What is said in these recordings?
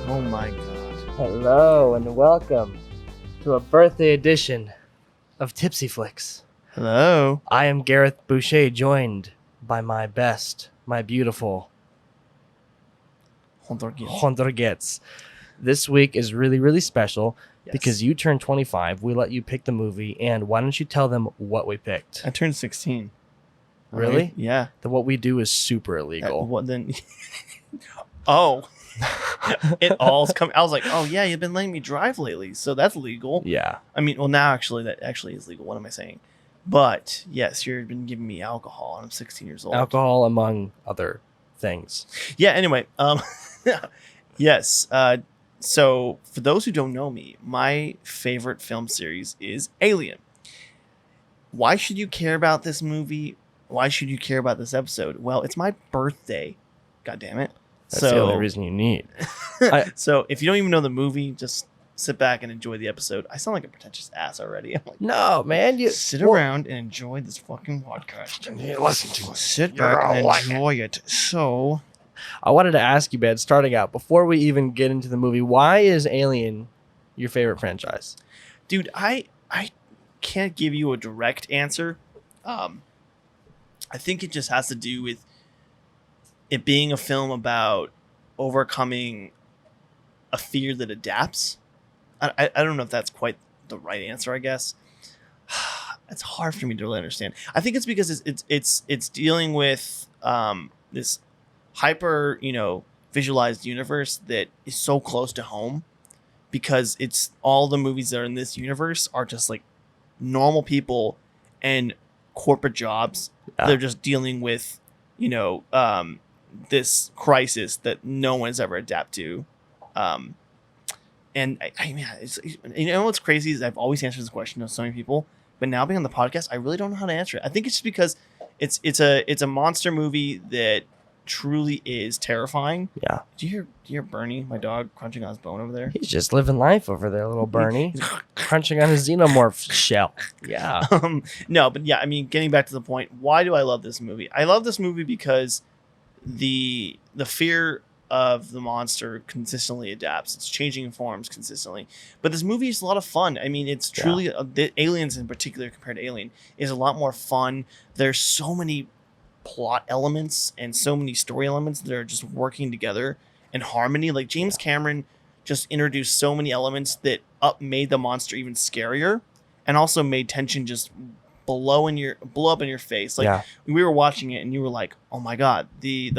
Oh my god. Hello and welcome to a birthday edition of Tipsy Flicks. Hello. I am Gareth Boucher, joined by my beautiful Rodriguez. This week is really, really special because you turned 25. We let you pick the movie, and why don't you tell them what we picked? I turned 16. Really? Right? Yeah. Then what we do is super illegal. What then? Oh. It all's coming. I was like, oh yeah, you've been letting me drive lately, so that's legal. Yeah. I mean, well, now actually that actually is legal. What am I saying? But yes, you've been giving me alcohol, and I'm 16 years old. Alcohol, among other things. Yeah. Anyway, yes. So for those who don't know me, my favorite film series is Alien. Why should you care about this movie? Why should you care about this episode? Well, it's my birthday. God damn it. That's the only reason you need. So if you don't even know the movie, just sit back and enjoy the episode. I sound like a pretentious ass already. I'm like, no, man. You sit around and enjoy this fucking podcast. You listen to it. Sit back and enjoy it. So I wanted to ask you, Ben, starting out, before we even get into the movie, why is Alien your favorite franchise? Dude, I can't give you a direct answer. I think it just has to do with it being a film about overcoming a fear that adapts. I don't know if that's quite the right answer, I guess. It's hard for me to really understand. I think it's because it's dealing with this hyper, visualized universe that is so close to home, because it's all the movies that are in this universe are just like normal people and corporate jobs. Yeah. They're just dealing with, this crisis that no one's ever adapted to. And I mean, what's crazy is I've always answered this question to so many people, but now being on the podcast, I really don't know how to answer it. I think it's just because it's a monster movie that truly is terrifying. Yeah. Do you hear Bernie, my dog, crunching on his bone over there? He's just living life over there, little Bernie. Crunching on his xenomorph shell. Yeah. No, but yeah, I mean, getting back to the point, why do I love this movie? I love this movie because the fear of the monster consistently adapts. It's changing forms consistently. But this movie is a lot of fun. I mean, it's truly the Aliens in particular compared to Alien is a lot more fun. There's so many plot elements and so many story elements that are just working together in harmony. Like James Cameron just introduced so many elements that made the monster even scarier, and also made tension just blow up in your face. Like we were watching it and you were like, oh my god, the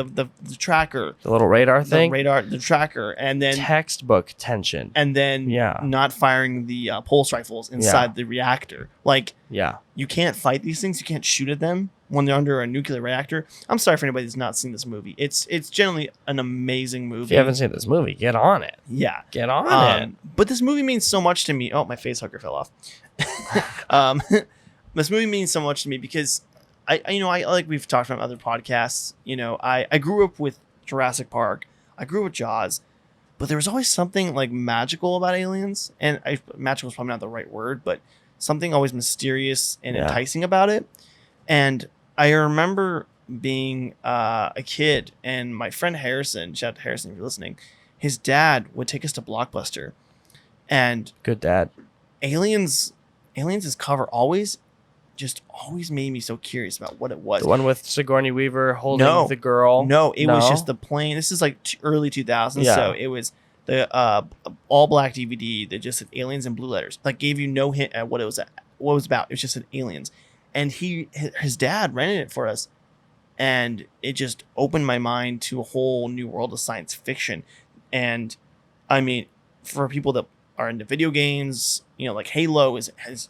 tracker, the little radar thing, the tracker, and then textbook tension, and then not firing the pulse rifles inside the reactor. Like you can't fight these things, you can't shoot at them when they're under a nuclear reactor. I'm sorry for anybody who's not seen this movie. It's generally an amazing movie. If you haven't seen this movie, get on it. Yeah, get on it. But this movie means so much to me. Oh, my face hugger fell off. This movie means so much to me because I like we've talked about other podcasts. I grew up with Jurassic Park. I grew up with Jaws, but there was always something like magical about Aliens, and magical is probably not the right word, but something always mysterious and enticing about it. And I remember being a kid, and my friend Harrison, shout out to Harrison if you're listening, his dad would take us to Blockbuster, and good dad. Aliens' cover always made me so curious about what it was. The one with Sigourney Weaver holding the girl? No, it was just the plain. This is like early 2000s, so it was the all black DVD that just said Aliens in blue letters. Like gave you no hint at what it was about. It was just said Aliens, and his dad rented it for us, and it just opened my mind to a whole new world of science fiction. And I mean, for people that are into video games, like Halo has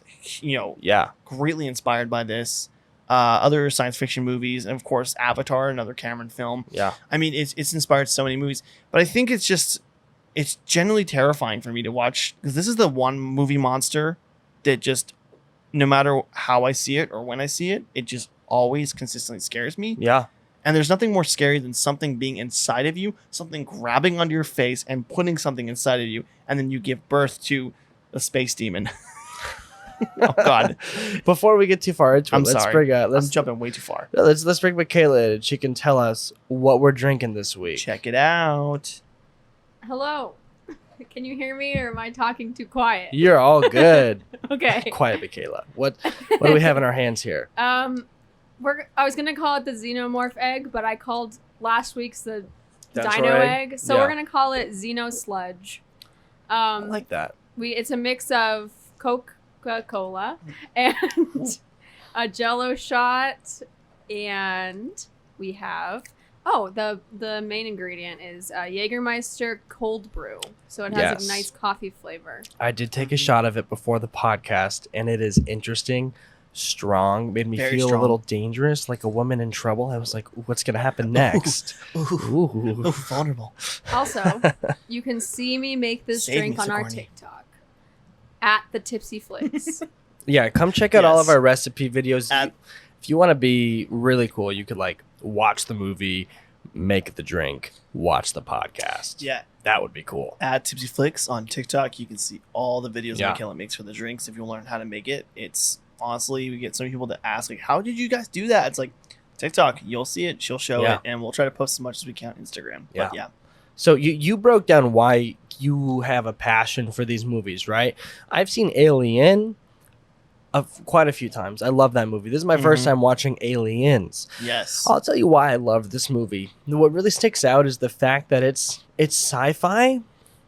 greatly inspired by this. Other science fiction movies, and of course Avatar, another Cameron film. Yeah, I mean it's inspired so many movies, but I think it's generally terrifying for me to watch, because this is the one movie monster that just, no matter how I see it or when I see it, it just always consistently scares me. Yeah. And there's nothing more scary than something being inside of you, something grabbing onto your face and putting something inside of you, and then you give birth to a space demon. Oh God! Before we get too far into it, I'm jumping way too far. Let's bring Michaela in. She can tell us what we're drinking this week. Check it out. Hello. Can you hear me, or am I talking too quiet? You're all good. Okay. Quiet, Michaela. What do we have in our hands here? I was gonna call it the xenomorph egg, but I called last week's the Dinosaur dino egg? egg, so Yeah. we're gonna call it xeno sludge. I like that. It's a mix of Coca-Cola and a Jello shot, and we have the main ingredient is Jägermeister cold brew, so it has Yes. a nice coffee flavor. I did take a shot of it before the podcast, and it is interesting, strong, made me Very feel strong. a little dangerous, like a woman in trouble. I was like, what's going to happen next? Ooh. Vulnerable. Also, you can see me make this Save drink me, on our Sigourney. TikTok at the Tipsy Flicks. Yeah, come check out all Yes. of our recipe videos. At- If you want to be really cool, you could like watch the movie, make the drink, watch the podcast. Yeah. That would be cool. At Tipsy Flicks on TikTok, you can see all the videos Yeah. Michaela makes for the drinks. If you want to learn how to make it, it's honestly, we get so many people that ask, like, how did you guys do that? It's like TikTok, you'll see it, she'll show Yeah. it, and we'll try to post as much as we can on Instagram. Yeah. But yeah. So you broke down why you have a passion for these movies, right? I've seen Alien quite a few times. I love that movie. This is my first Mhm. time watching Aliens. Yes. I'll tell you why I love this movie. What really sticks out is the fact that it's sci-fi,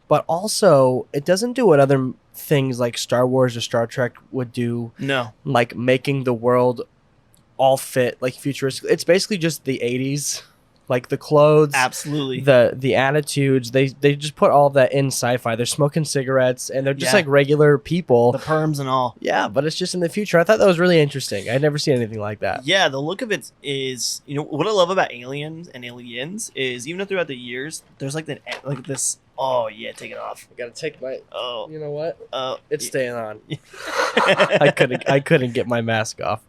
but also it doesn't do what other things like Star Wars or Star Trek would do, No. like making the world all fit like futuristic. It's basically just the 80s, like the clothes, Absolutely. the attitudes. They just put all of that in sci-fi. They're smoking cigarettes and they're just Yeah. like regular people. The perms and all. Yeah, but it's just in the future. I thought that was really interesting. I'd never seen anything like that. Yeah, the look of it is, what I love about Aliens and Aliens is even throughout the years, there's like this. Oh yeah, take it off. I gotta take my. Oh, You know what? oh, It's staying on. I couldn't get my mask off.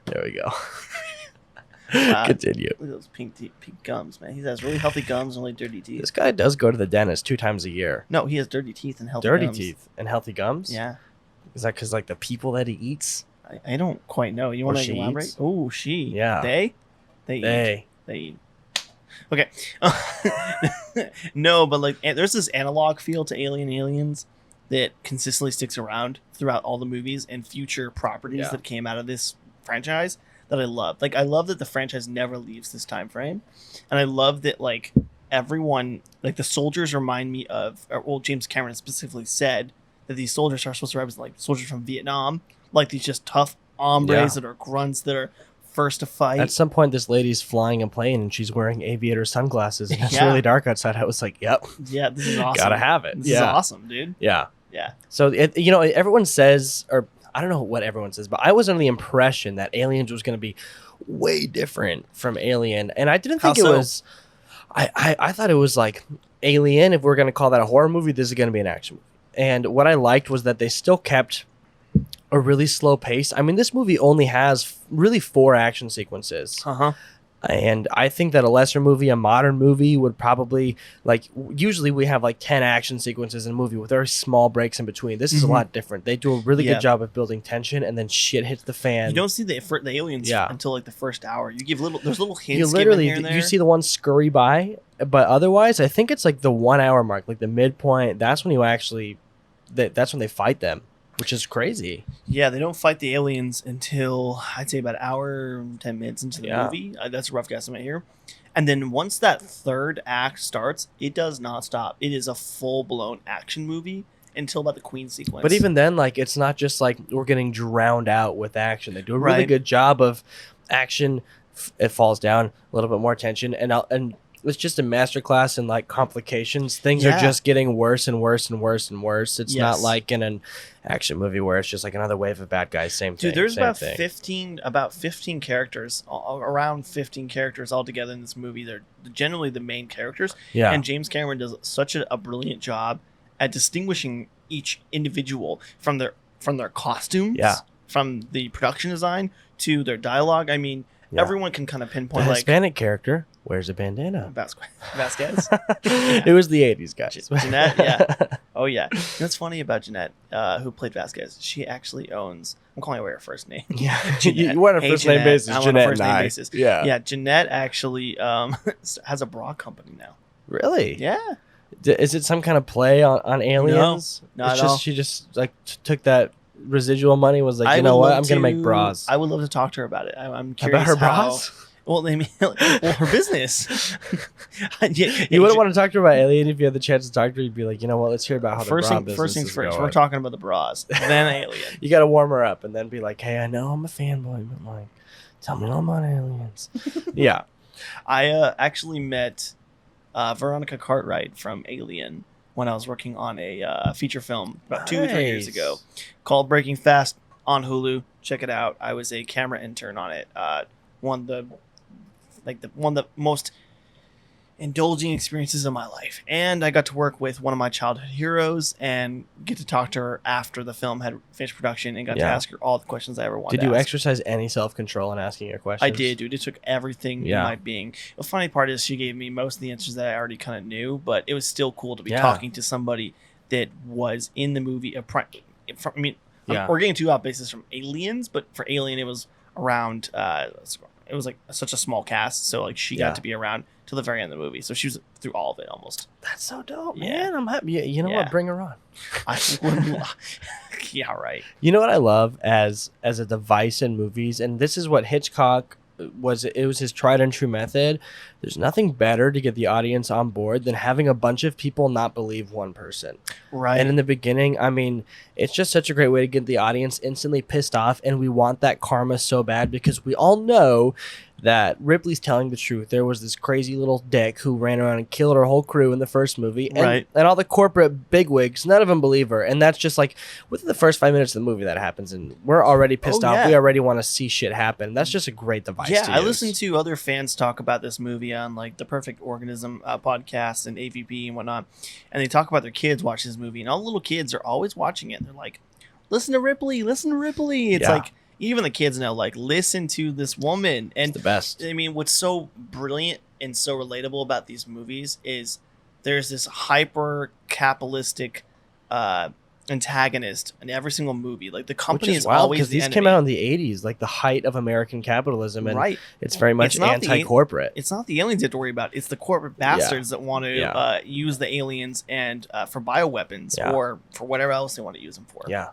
There we go. Wow. Continue. Look at those pink gums, man. He has really healthy gums and really dirty teeth. This guy does go to the dentist 2 times a year. No, he has dirty teeth and healthy Dirty gums. teeth and healthy gums. Yeah, Is that because like the people that he eats? I don't quite know. You Or want to she elaborate? eats? Oh, she. Yeah. They eat. Hey. They eat. Okay. No, but like there's this analog feel to Aliens that consistently sticks around throughout all the movies and future properties Yeah. that came out of this franchise that I love. Like I love that the franchise never leaves this time frame. And I love that like everyone, like the soldiers remind me of, well, James Cameron specifically said that these soldiers are supposed to represent like soldiers from Vietnam, like these just tough hombres Yeah. that are grunts that are first to fight. At some point, this lady's flying a plane and she's wearing aviator sunglasses, and it's Yeah. really dark outside. I was like, "Yep, Yeah, this is awesome. gotta have it." This is Yeah, awesome, dude. yeah. Yeah. So everyone says, or I don't know what everyone says, but I was under the impression that Aliens was going to be way different from Alien, and I didn't How think it so? was. I thought it was like Alien. If we're going to call that a horror movie, this is going to be an action movie. And what I liked was that they still kept a really slow pace. I mean, this movie only has really 4 action sequences. Uh-huh. And I think that a lesser movie, a modern movie, would probably usually we have like 10 action sequences in a movie with very small breaks in between. This is a Mhm. lot different. They do a really Yeah. good job of building tension, and then shit hits the fan. You don't see the aliens Yeah. until like the first hour. You give there's little hints You given literally here and there. you see the one scurry by, but otherwise, I think it's like the 1 hour mark, like the midpoint. That's when that's when they fight them, which is crazy. Yeah, they don't fight the aliens until I'd say about an hour, 10 minutes into the Yeah. movie. That's a rough guesstimate here. And then once that third act starts, it does not stop. It is a full-blown action movie until about the Queen sequence. But even then, like, it's not just like we're getting drowned out with action. They do a really Right. good job of action. It falls down, a little bit more tension, and it's just a masterclass in like complications. Things are Yeah. just getting worse and worse and worse and worse. It's not Yes. like in an action movie where it's just like another wave of bad guys. Same thing. Dude, there's same about thing. 15 characters, around 15 characters altogether in this movie. They're generally the main characters. Yeah. And James Cameron does such a brilliant job at distinguishing each individual from their costumes, Yeah. from the production design to their dialogue. I mean, Yeah. everyone can kind of The pinpoint like Hispanic character wears a bandana. Vasquez. It was the 80s, guys. Jeanette, yeah. Oh yeah. You know what's funny about Jeanette, who played Vasquez? She actually owns. I'm calling her her first name. Yeah. Jeanette. You want a Hey, first name Jeanette. basis. I'm on a Jeanette first and name I. basis. Yeah. Yeah, Jeanette actually has a bra company now. Really? Yeah. Is it some kind of play on aliens? not it's at just all. she just like took that residual money, was like, I you know would what, love I'm gonna make to- bras. I would love to talk to her about it. I'm curious About her how. bras? Well, I mean, well, her business. You wouldn't want to talk to her about Alien if you had the chance to talk to her. You'd be like, you know what? Let's hear about how the bra business first things is first. going. We're talking about the bras, then Alien. You got to warm her up and then be like, hey, I know I'm a fanboy, but like, tell me all about aliens. Yeah. I actually met Veronica Cartwright from Alien when I was working on a feature film about 2-3 years ago called Breaking Fast on Hulu. Check it out. I was a camera intern on it. One of the most indulging experiences of my life, and I got to work with one of my childhood heroes and get to talk to her after the film had finished production and got to ask her all the questions I ever wanted. Did you exercise any self-control in asking her questions? I did, dude. It took everything in my being. The funny part is she gave me most of the answers that I already kind of knew, but it was still cool to be talking to somebody that was in the movie. We're getting too off basis from Aliens, but for Alien, it was around. It was like such a small cast, so like she got to be around till the very end of the movie, so she was through all of it almost. That's so dope, man. I'm happy. You know what? Bring her on. Yeah, right. You know what I love as a device in movies, and this is what Hitchcock was. It was his tried and true method. There's nothing better to get the audience on board than having a bunch of people not believe one person. Right. And in the beginning, I mean, it's just such a great way to get the audience instantly pissed off, and we want that karma so bad because we all know that Ripley's telling the truth. There was this crazy little dick who ran around and killed her whole crew in the first movie. And, and all the corporate bigwigs, none of them believe her. And that's just like within the first 5 minutes of the movie that happens. And we're already pissed off. We already want to see shit happen. That's just a great device. Yeah, I listened to other fans talk about this movie on like the Perfect Organism podcast and AVP and whatnot. And they talk about their kids watching this movie. And all the little kids are always watching it. And they're like, listen to Ripley, listen to Ripley. It's like, even the kids know, like, listen to this woman. And it's the best. I mean, what's so brilliant and so relatable about these movies is there's this hyper capitalistic antagonist in every single movie. Like the company is always because these came out in the 80s, like the height of American capitalism, and it's very much anti-corporate. It's not the aliens you have to worry about. It's the corporate bastards that want to use the aliens and for bioweapons or for whatever else they want to use them for. Yeah.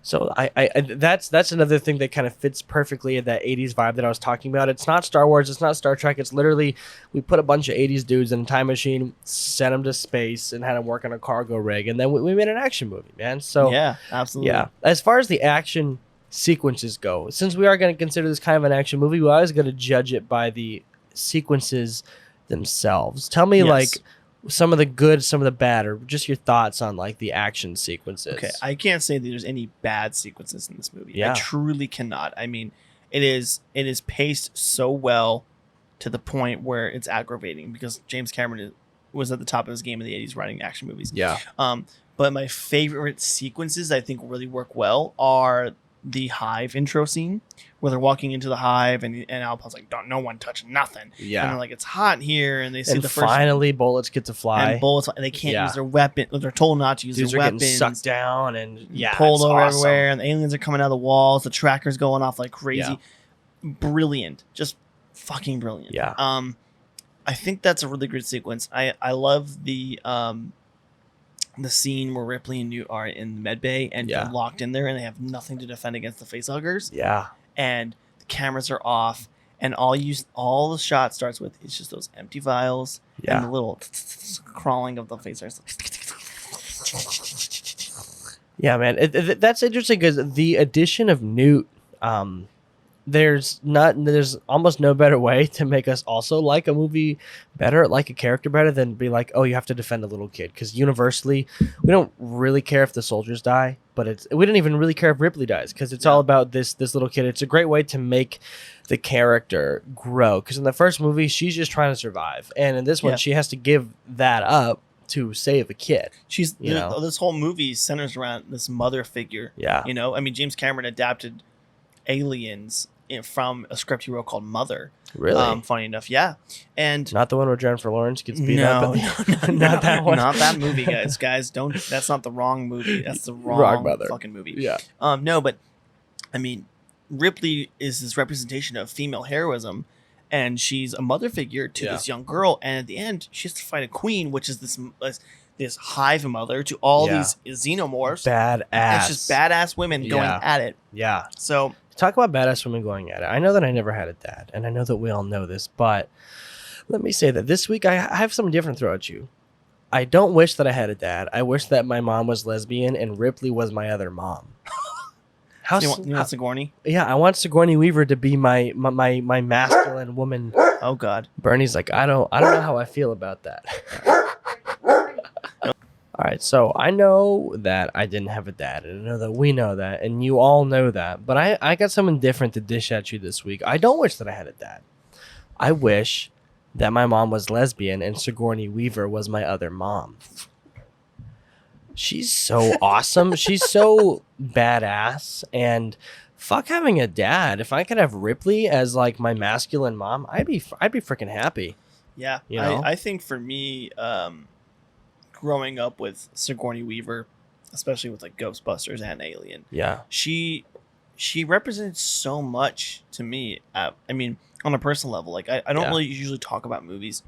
So I that's another thing that kind of fits perfectly in that 80s vibe that I was talking about. It's not Star Wars, it's not Star Trek. It's literally we put a bunch of 80s dudes in a time machine, sent them to space, and had them work on a cargo rig, and then we made an action movie, man. So yeah, absolutely. Yeah. As far as the action sequences go, since we are going to consider this kind of an action movie, we're always going to judge it by the sequences themselves. Tell me like some of the good, some of the bad, or just your thoughts on like the action sequences. Okay, I can't say that there's any bad sequences in this movie. Yeah. I truly cannot. I mean, it is paced so well to the point where it's aggravating because James Cameron was at the top of his game in the 80s writing action movies. Yeah. But my favorite sequences I think really work well are the hive intro scene where they're walking into the hive and Alpon's like, "Don't no one touch nothing." Yeah. And they're like, "It's hot here," and they see the first. Finally, bullets get to fly. And bullets, and they can't use their weapon. They're told not to use Dudes their are weapons. getting sucked down and pulled over everywhere, and the aliens are coming out of the walls. The tracker's going off like crazy. Brilliant, just fucking brilliant. Yeah. I think that's a really good sequence. I love the scene where Ripley and Newt are in the med bay and they're locked in there and they have nothing to defend against the facehuggers. Yeah. And the cameras are off and all the shot starts with is just those empty vials and the little crawling of the facehuggers. Yeah, man. That's interesting because the addition of Newt, there's almost no better way to make us also like a movie better, like a character better than be like, oh, you have to defend a little kid. Because universally, we don't really care if the soldiers die, but we don't even really care if Ripley dies because it's all about this little kid. It's a great way to make the character grow because in the first movie, she's just trying to survive. And in this one, she has to give that up to save a kid. She's, this whole movie centers around this mother figure. Yeah. You know, I mean, James Cameron adapted Aliens from a script he wrote called Mother. Really? Funny enough, yeah. And not the one where Jennifer Lawrence gets beat up. Not that one. Not that movie, guys. Don't. That's not the wrong movie. That's the wrong Mother. fucking movie. Yeah. No, but I mean, Ripley is this representation of female heroism, and she's a mother figure to this young girl. And at the end, she has to fight a queen, which is this hive mother to all these xenomorphs. Badass. It's just badass women going at it. Yeah. So talk about badass women going at it. I know that I never had a dad, and I know that we all know this, but let me say that this week I have something different to throw at you. I don't wish that I had a dad. I wish that my mom was lesbian and Ripley was my other mom. How you want Sigourney? Yeah, I want Sigourney Weaver to be my masculine woman. Oh God. Bernie's like, I don't know how I feel about that. All right, so I know that I didn't have a dad, and I know that we know that, and you all know that, but I got something different to dish at you this week. I don't wish that I had a dad. I wish that my mom was lesbian and Sigourney Weaver was my other mom. She's so awesome. She's so badass, and fuck having a dad. If I could have Ripley as like my masculine mom, I'd be freaking happy. Yeah, you know? I think for me, growing up with Sigourney Weaver, especially with like Ghostbusters and Alien, she represented so much to me. I mean, on a personal level, like I don't really usually talk about movies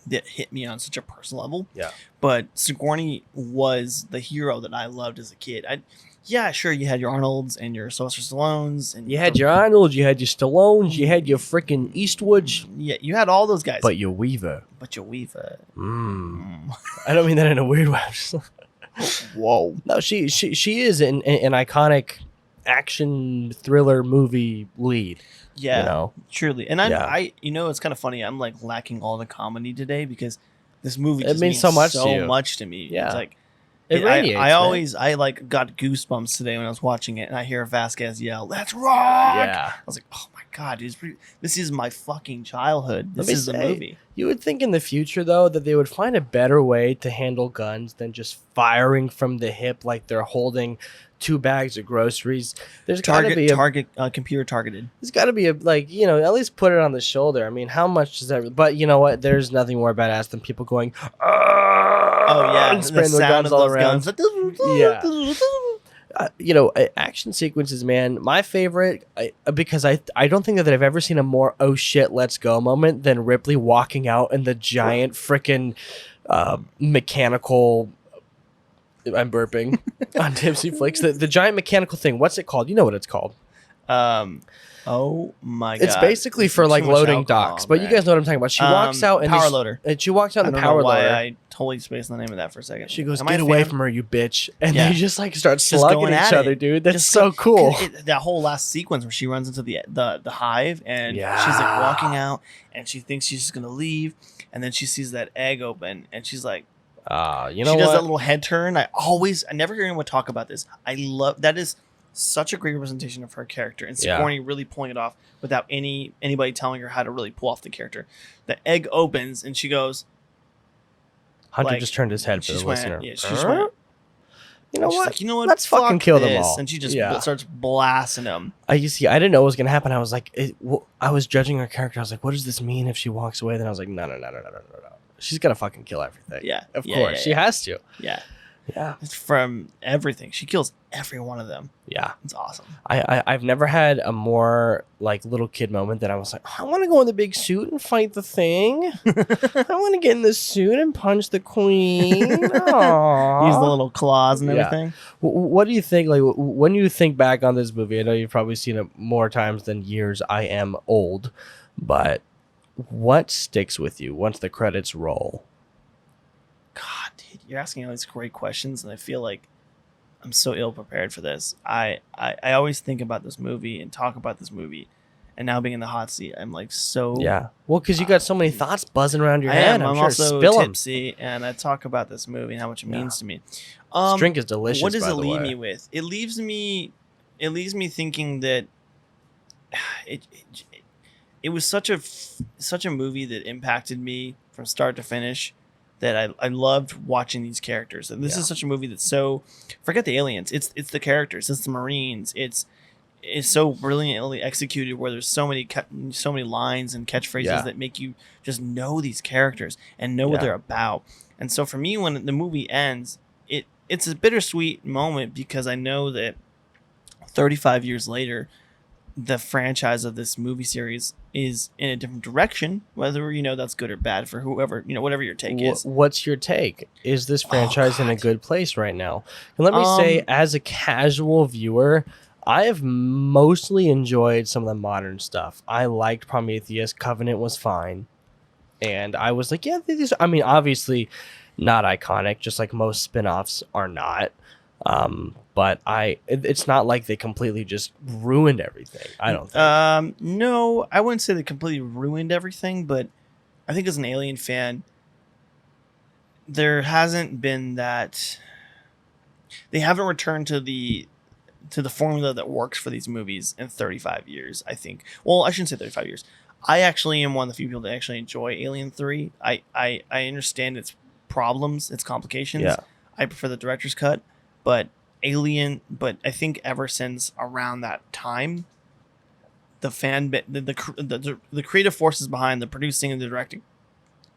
that hit me on such a personal level. Yeah. But Sigourney was the hero that I loved as a kid. Sure, you had your Arnolds and your Sylvester Stallones, and you had your Arnolds, you had your Stallones, you had your freaking Eastwoods. Yeah, you had all those guys. But your Weaver. I don't mean that in a weird way. Whoa. No, she is an iconic action thriller movie lead. Yeah, you know? Truly. And I it's kind of funny. I'm like lacking all the comedy today because this movie just means so much to me. Yeah. It's like it radiates, I like got goosebumps today when I was watching it, and I hear Vasquez yell, "Let's rock!" Yeah. I was like, "Oh my God, this is my fucking childhood. This is the movie." You would think in the future, though, that they would find a better way to handle guns than just firing from the hip like they're holding 2 bags of groceries. There's got to be computer targeted. There's got to be at least put it on the shoulder. I mean, how much does that? But you know what? There's nothing more badass than people going, "Oh yeah," and spraying their guns all around. Action sequences, man. My favorite, because I don't think that I've ever seen a more "oh shit, let's go" moment than Ripley walking out in the giant freaking mechanical. I'm burping on Tipsy Flicks. The giant mechanical thing. What's it called? You know what it's called. Oh my God. It's basically for like loading docks, but you guys know what I'm talking about. She walks out and power loader. And she walks out in the power loader. I totally spaced the name of that for a second. She goes, "Get away from her, you bitch!" And they just like start just slugging each other, dude. That's so cool. That whole last sequence where she runs into the hive and she's like walking out and she thinks she's just gonna leave, and then she sees that egg open and she's like, she does that little head turn. I never hear anyone talk about this. I love that. Is such a great representation of her character, and Sigourney really pulling it off without anybody telling her how to really pull off the character. The egg opens and she goes. Hunter just turned his head for the listener. Yeah, she just went. You know what? Like, you know what? Let's fucking kill them all. And she just starts blasting them. I didn't know what was gonna happen. I was like, I was judging her character. I was like, what does this mean if she walks away? Then I was like, no. She's gonna fucking kill everything. Yeah, of course she has to. Yeah. It's from everything. She kills every one of them. Yeah, it's awesome. I've never had a more like little kid moment that I was like, I want to go in the big suit and fight the thing. I want to get in the suit and punch the queen. Use the little claws and everything. What do you think? Like when you think back on this movie, I know you've probably seen it more times than years. I am old, but what sticks with you once the credits roll? God, dude, you're asking all these great questions, and I feel like I'm so ill prepared for this. I always think about this movie and talk about this movie, and now being in the hot seat, I'm like so. Yeah, well, because you got so many thoughts buzzing around your head. I'm sure. also Spill tipsy, and I talk about this movie and how much it means to me. This drink is delicious. What does it leave me with? It leaves me thinking that it was such a movie that impacted me from start to finish. That I loved watching these characters, and this is such a movie that's so forget the aliens. It's the characters. It's the Marines. It's so brilliantly executed. Where there's so many lines and catchphrases that make you just know these characters and know what they're about. And so for me, when the movie ends, it's a bittersweet moment because I know that 35 years later, the franchise of this movie series is in a different direction, whether that's good or bad for whoever, whatever your take is. What's your take? Is this franchise in a good place right now? And let me Um, say, as a casual viewer, I have mostly enjoyed some of the modern stuff. I liked Prometheus. Covenant was fine. And I was like, yeah, these. I mean, obviously not iconic, just like most spin-offs are not. But it's not like they completely just ruined everything. I don't think. No, I wouldn't say they completely ruined everything, but I think as an Alien fan, there hasn't been that. They haven't returned to the formula that works for these movies in 35 years. I think. Well, I shouldn't say 35 years. I actually am one of the few people that actually enjoy Alien 3. I understand its problems, its complications. Yeah. I prefer the director's cut, but I think ever since around that time, the creative forces behind the producing and the directing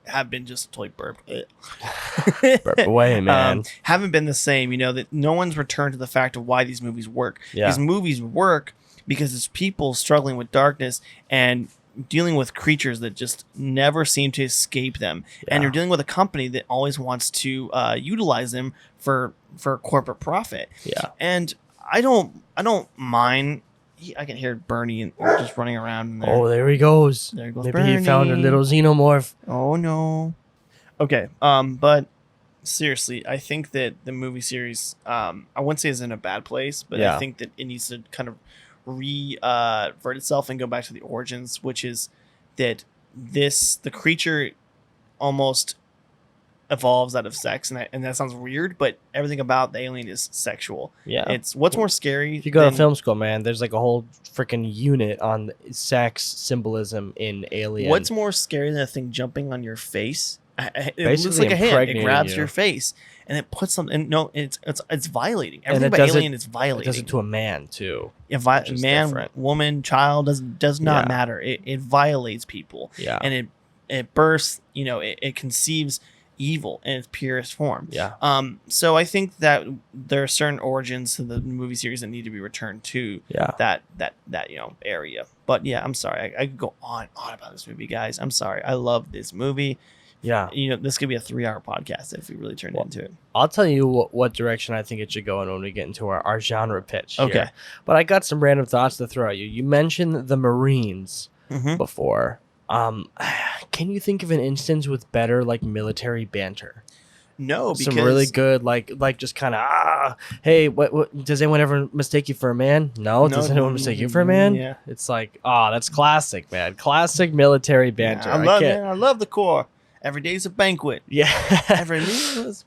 have been just totally burped. Burp away, man. Haven't been the same. That no one's returned to the fact of why these movies work. Yeah. These movies work because it's people struggling with darkness and dealing with creatures that just never seem to escape them. Yeah. And you're dealing with a company that always wants to utilize them for corporate profit. Yeah. And I don't mind. I can hear Bernie just running around in there. Oh, there he goes. There goes Maybe Bernie. he found a little xenomorph. Oh no. Okay. But seriously, I think that the movie series, I wouldn't say is in a bad place, but Yeah. I think that it needs to kind of revert itself and go back to the origins, which is that the creature almost evolves out of sex, and that sounds weird, but everything about the alien is sexual. Yeah. It's what's more scary. If you go to film school, man, there's like a whole freaking unit on sex symbolism in Alien. What's more scary than a thing jumping on your face? It Basically looks like a hand. It impregnating grabs you. your face and it puts something. No, it's violating. And Everything it about does Alien it- is It violating. does it to a man too. Man, different. woman, child does not Yeah. matter. It violates people. Yeah. And it bursts. It conceives evil in its purest form. Yeah. So I think that there are certain origins to the movie series that need to be returned to Yeah. that area. But yeah, I'm sorry. I could go on about this movie, guys. I'm sorry. I love this movie. Yeah. This could be a 3-hour podcast if we really turned into it. I'll tell you what direction I think it should go in when we get into our genre pitch. Here. Okay. But I got some random thoughts to throw at you. You mentioned the Marines Mm-hmm. before. Can you think of an instance with better like military banter? No, because Some really good like just kind of hey, what does anyone ever mistake you for a man? No, does anyone mistake you for a man? Yeah. It's like that's classic, man. Classic military banter. I love the Corps. Every day's a banquet. Yeah. Every meal is.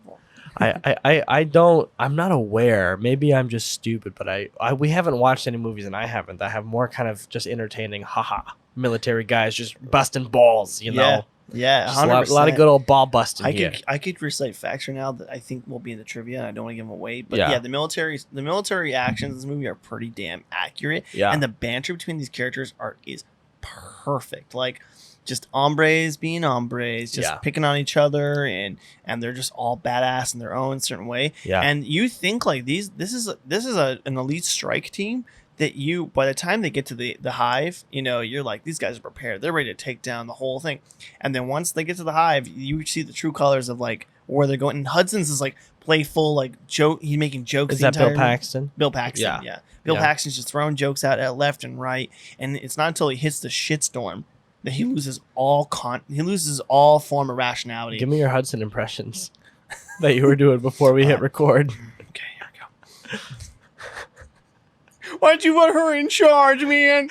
I'm not aware. Maybe I'm just stupid, but we haven't watched any movies, and I haven't. that have more kind of just entertaining, haha, military guys just busting balls, know? Yeah, Just a lot of good old ball busting here. I could recite facts right now that I think will be in the trivia, and I don't want to give them away. But Yeah. yeah, the military actions in this movie are pretty damn accurate. Yeah. And the banter between these characters is perfect. Like, just hombres being hombres, just Yeah. picking on each other, and they're just all badass in their own certain way. Yeah. And you think like this is an elite strike team that by the time they get to the hive, you're like, these guys are prepared. They're ready to take down the whole thing. And then once they get to the hive, you see the true colors of like where they're going. And Hudson's is like playful, like joke. He's making jokes. Is the that Bill entire- Paxton? Bill Paxton, yeah. Bill Paxton's just throwing jokes out at left and right, and it's not until he hits the shitstorm that he loses all form of rationality. Give me your Hudson impressions that you were doing before we hit record. Okay, here we go. Why'd you put her in charge, man?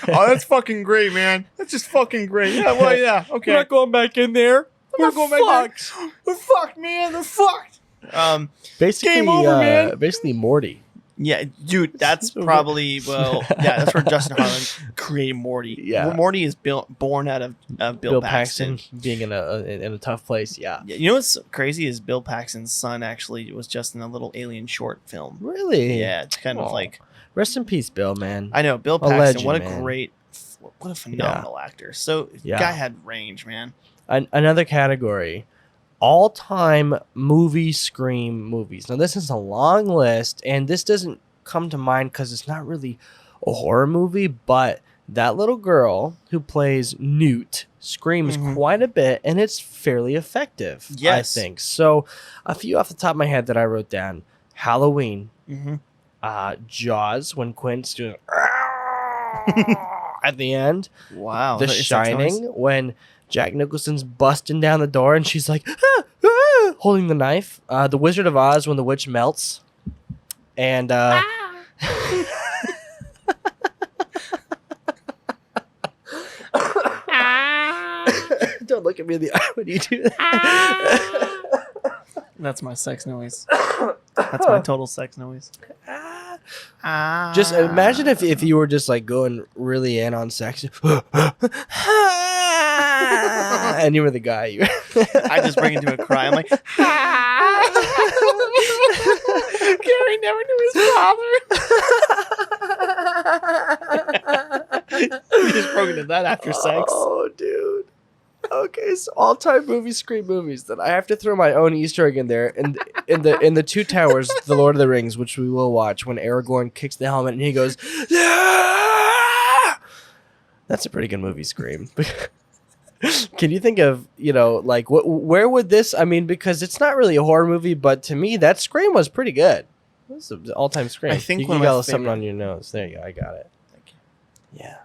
Oh, that's fucking great, man. That's just fucking great. Yeah, well, yeah, okay. We're not going back in there. I'm not going back there. We're fucked, man. They're fucked. Basically, Game over, man. Basically, Morty. Yeah, dude, that's probably that's where Justin Harlan created Morty. Yeah. Morty is born out of Bill Paxton. being in a tough place. Yeah. Yeah, you know what's crazy is Bill Paxton's son actually was just in a little alien short film. Really? Yeah, it's kind of like rest in peace, Bill. Man. I know Bill A Paxton. legend, man. What a phenomenal actor. So guy had range, man. Another category. All-time scream movies. Now, this is a long list, and this doesn't come to mind because it's not really a horror movie, but that little girl who plays Newt screams quite a bit, and it's fairly effective. Yes. I think so. A few off the top of my head that I wrote down: Halloween, Jaws when Quint's doing at the end. Wow. The Shining when Jack Nicholson's busting down the door and she's like holding the knife. The Wizard of Oz when the witch melts, and don't look at me in the eye when you do that. That's my sex noise. That's my total sex noise. Just imagine if you were just like going really in on sex, and you were the guy. I just bring it to a cry. I'm like, Gary never knew his father. We just broke into that after sex. Oh, dude. Okay, so all-time Scream movies that I have to throw my own Easter egg in there. In the Two Towers, The Lord of the Rings, which we will watch, when Aragorn kicks the helmet and he goes, yeah! That's a pretty good movie, Scream. Can you think of, like where would this? I mean, because it's not really a horror movie, but to me, that Scream was pretty good. This is an all-time Scream. I think you one of got my something on your nose. There you go. I got it. Thank you. Yeah.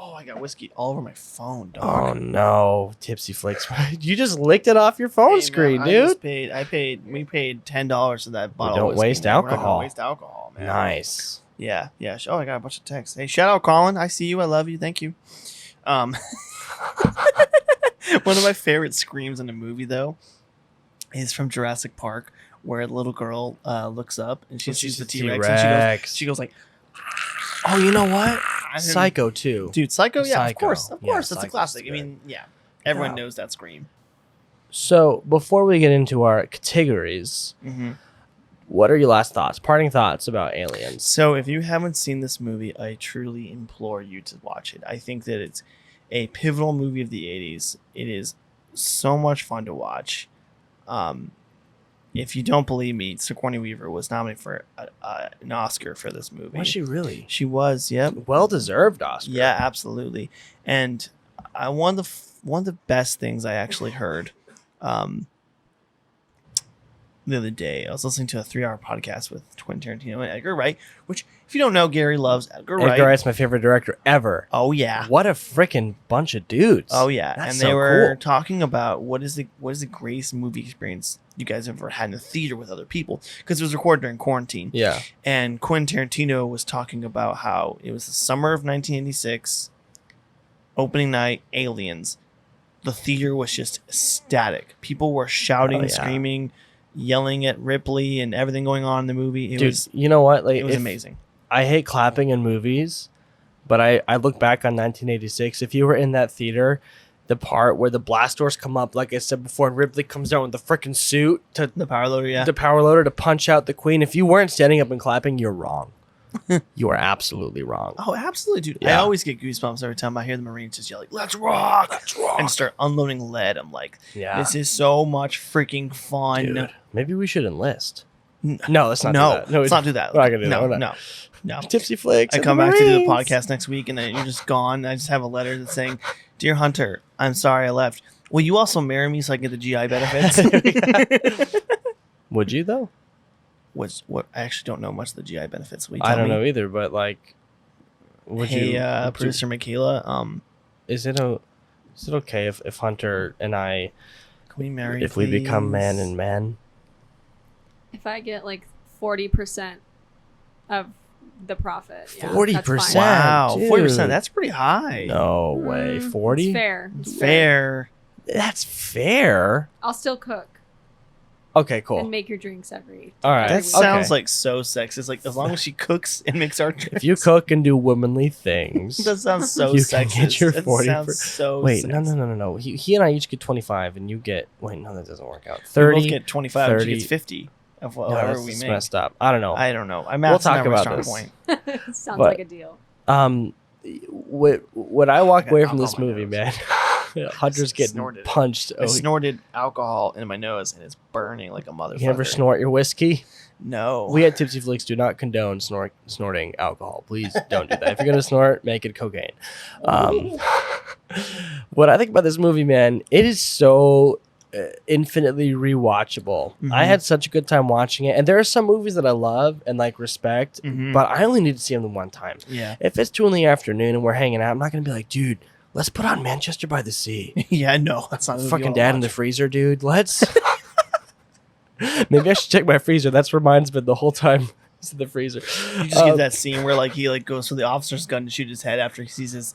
Oh, I got whiskey all over my phone, dog. Oh no, Tipsy Flakes! You just licked it off your phone screen, dude. We paid $10 for that bottle. Don't of whiskey, waste man. We're not alcohol. gonna waste alcohol, man. Nice. Yeah. Oh, I got a bunch of texts. Hey, shout out, Colin. I see you. I love you. Thank you. One of my favorite screams in a movie, though, is from Jurassic Park, where a little girl looks up and she sees the T-Rex, and she goes like, oh, you know what? Psycho too. Dude, Psycho, yeah, Psycho. of course, that's a classic. Good. I mean, yeah, everyone knows that scream. So before we get into our categories, what are your last thoughts, parting thoughts about Aliens? So if you haven't seen this movie, I truly implore you to watch it. I think that it's a pivotal movie of the 80s. It is so much fun to watch. If you don't believe me, Sigourney Weaver was nominated for an Oscar for this movie. Was she really? She was, yep. Well-deserved Oscar. Yeah, absolutely. And one of the best things I actually heard the other day, I was listening to a 3-hour podcast with Quentin Tarantino and Edgar Wright, which, if you don't know, Gary loves Edgar Wright. Edgar Wright's my favorite director ever. Oh, yeah. What a freaking bunch of dudes. Oh, yeah. That's and so they were cool. talking about what is the greatest movie experience you guys have ever had in a theater with other people, because it was recorded during quarantine. Yeah. And Quentin Tarantino was talking about how it was the summer of 1986, opening night, Aliens. The theater was just ecstatic. People were shouting, screaming, yelling at Ripley and everything going on in the movie. You know what? Like, it was amazing. I hate clapping in movies, but I look back on 1986. If you were in that theater, the part where the blast doors come up, like I said before, and Ripley comes down with the freaking suit to The power loader, yeah. the power loader to punch out the queen. If you weren't standing up and clapping, you're wrong. You are absolutely wrong. Oh, absolutely, dude. Yeah. I always get goosebumps every time I hear the Marines just yelling, "Let's rock! Let's rock!" and start unloading lead. I'm like, this is so much freaking fun. Dude, maybe we should enlist. No, let's not do that. Let's not do that. We're not gonna do that. No. Tipsy Flakes. I come back to do the podcast next week, and then you're just gone. I just have a letter that's saying, "Dear Hunter, I'm sorry I left. Will you also marry me so I can get the GI benefits?" Would you though? What I actually don't know much of the GI benefits. Will you I tell don't me? know either, but like, would you? Producer Michaela, is it okay if Hunter and I, can we marry? If we become man and man? If I get like 40% of the profit, 40%? Wow, Dude. 40%. That's pretty high. No way, 40. It's fair. It's fair. That's fair. I'll still cook Okay, cool. and make your drinks every. All right. That week. sounds like so sexist. It's like, as long as she cooks and makes our drinks. If you cook and do womanly things, That sounds so you sexist. can get your That 40 sounds so wait, sexist. no. He and I each get 25, and you get. Wait, no, that doesn't work out. We 30. both get 25. 30. She gets 50 of No, whatever that's we just make. messed up. I don't know. I don't know. We'll talk about strong this. point. Sounds But- like a deal. What I walk I got away from this alcohol in my movie, nose. man. Hunter's getting snorted. punched. I snorted alcohol in my nose, and it's burning like a motherfucker. You never snort your whiskey? No. We at Tipsy Flix do not condone snorting alcohol. Please don't do that. If you're going to snort, make it cocaine. What I think about this movie, man, it is so infinitely rewatchable. Mm-hmm. I had such a good time watching it. And there are some movies that I love and like respect, but I only need to see them one time. Yeah. If it's 2 PM and we're hanging out, I'm not going to be like, dude, let's put on Manchester by the Sea. Yeah, no, that's not Fucking dad in the freezer, dude. Let's. Maybe I should check my freezer. That's where mine's been the whole time. It's in the freezer. You just get that scene where like he like goes for the officer's gun to shoot his head after he sees his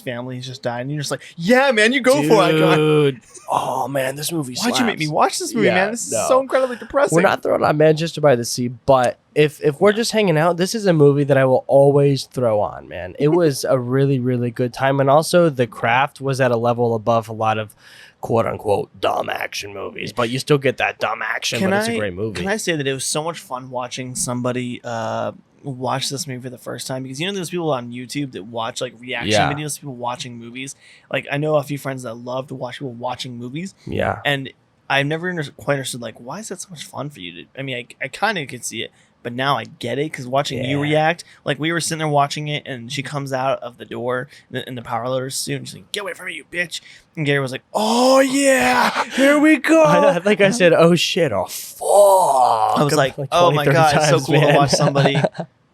family's just died, and you're just like, yeah, man, you go for it, dude. Oh man, this movie. Why'd you make me watch this movie, man? This is so incredibly depressing. We're not throwing on Manchester by the Sea, but if we're just hanging out, this is a movie that I will always throw on, man. It was a really, really good time, and also the craft was at a level above a lot of quote unquote dumb action movies, but you still get that dumb action, but it's a great movie. Can I say that it was so much fun watching somebody watch this movie for the first time? Because there's people on YouTube that watch like reaction videos, people watching movies. Like I know a few friends that love to watch people watching movies. Yeah. And I've never quite understood like why is that so much fun for you to? I mean, I kind of could see it, but now I get it because watching you react, like we were sitting there watching it, and she comes out of the door in the power loader suit, and she's like, "Get away from me, you bitch!" And Gary was like, "Oh yeah, here we go." I think I said, "Oh shit, oh fuck!" I was like, "Oh my god, it's so cool to watch somebody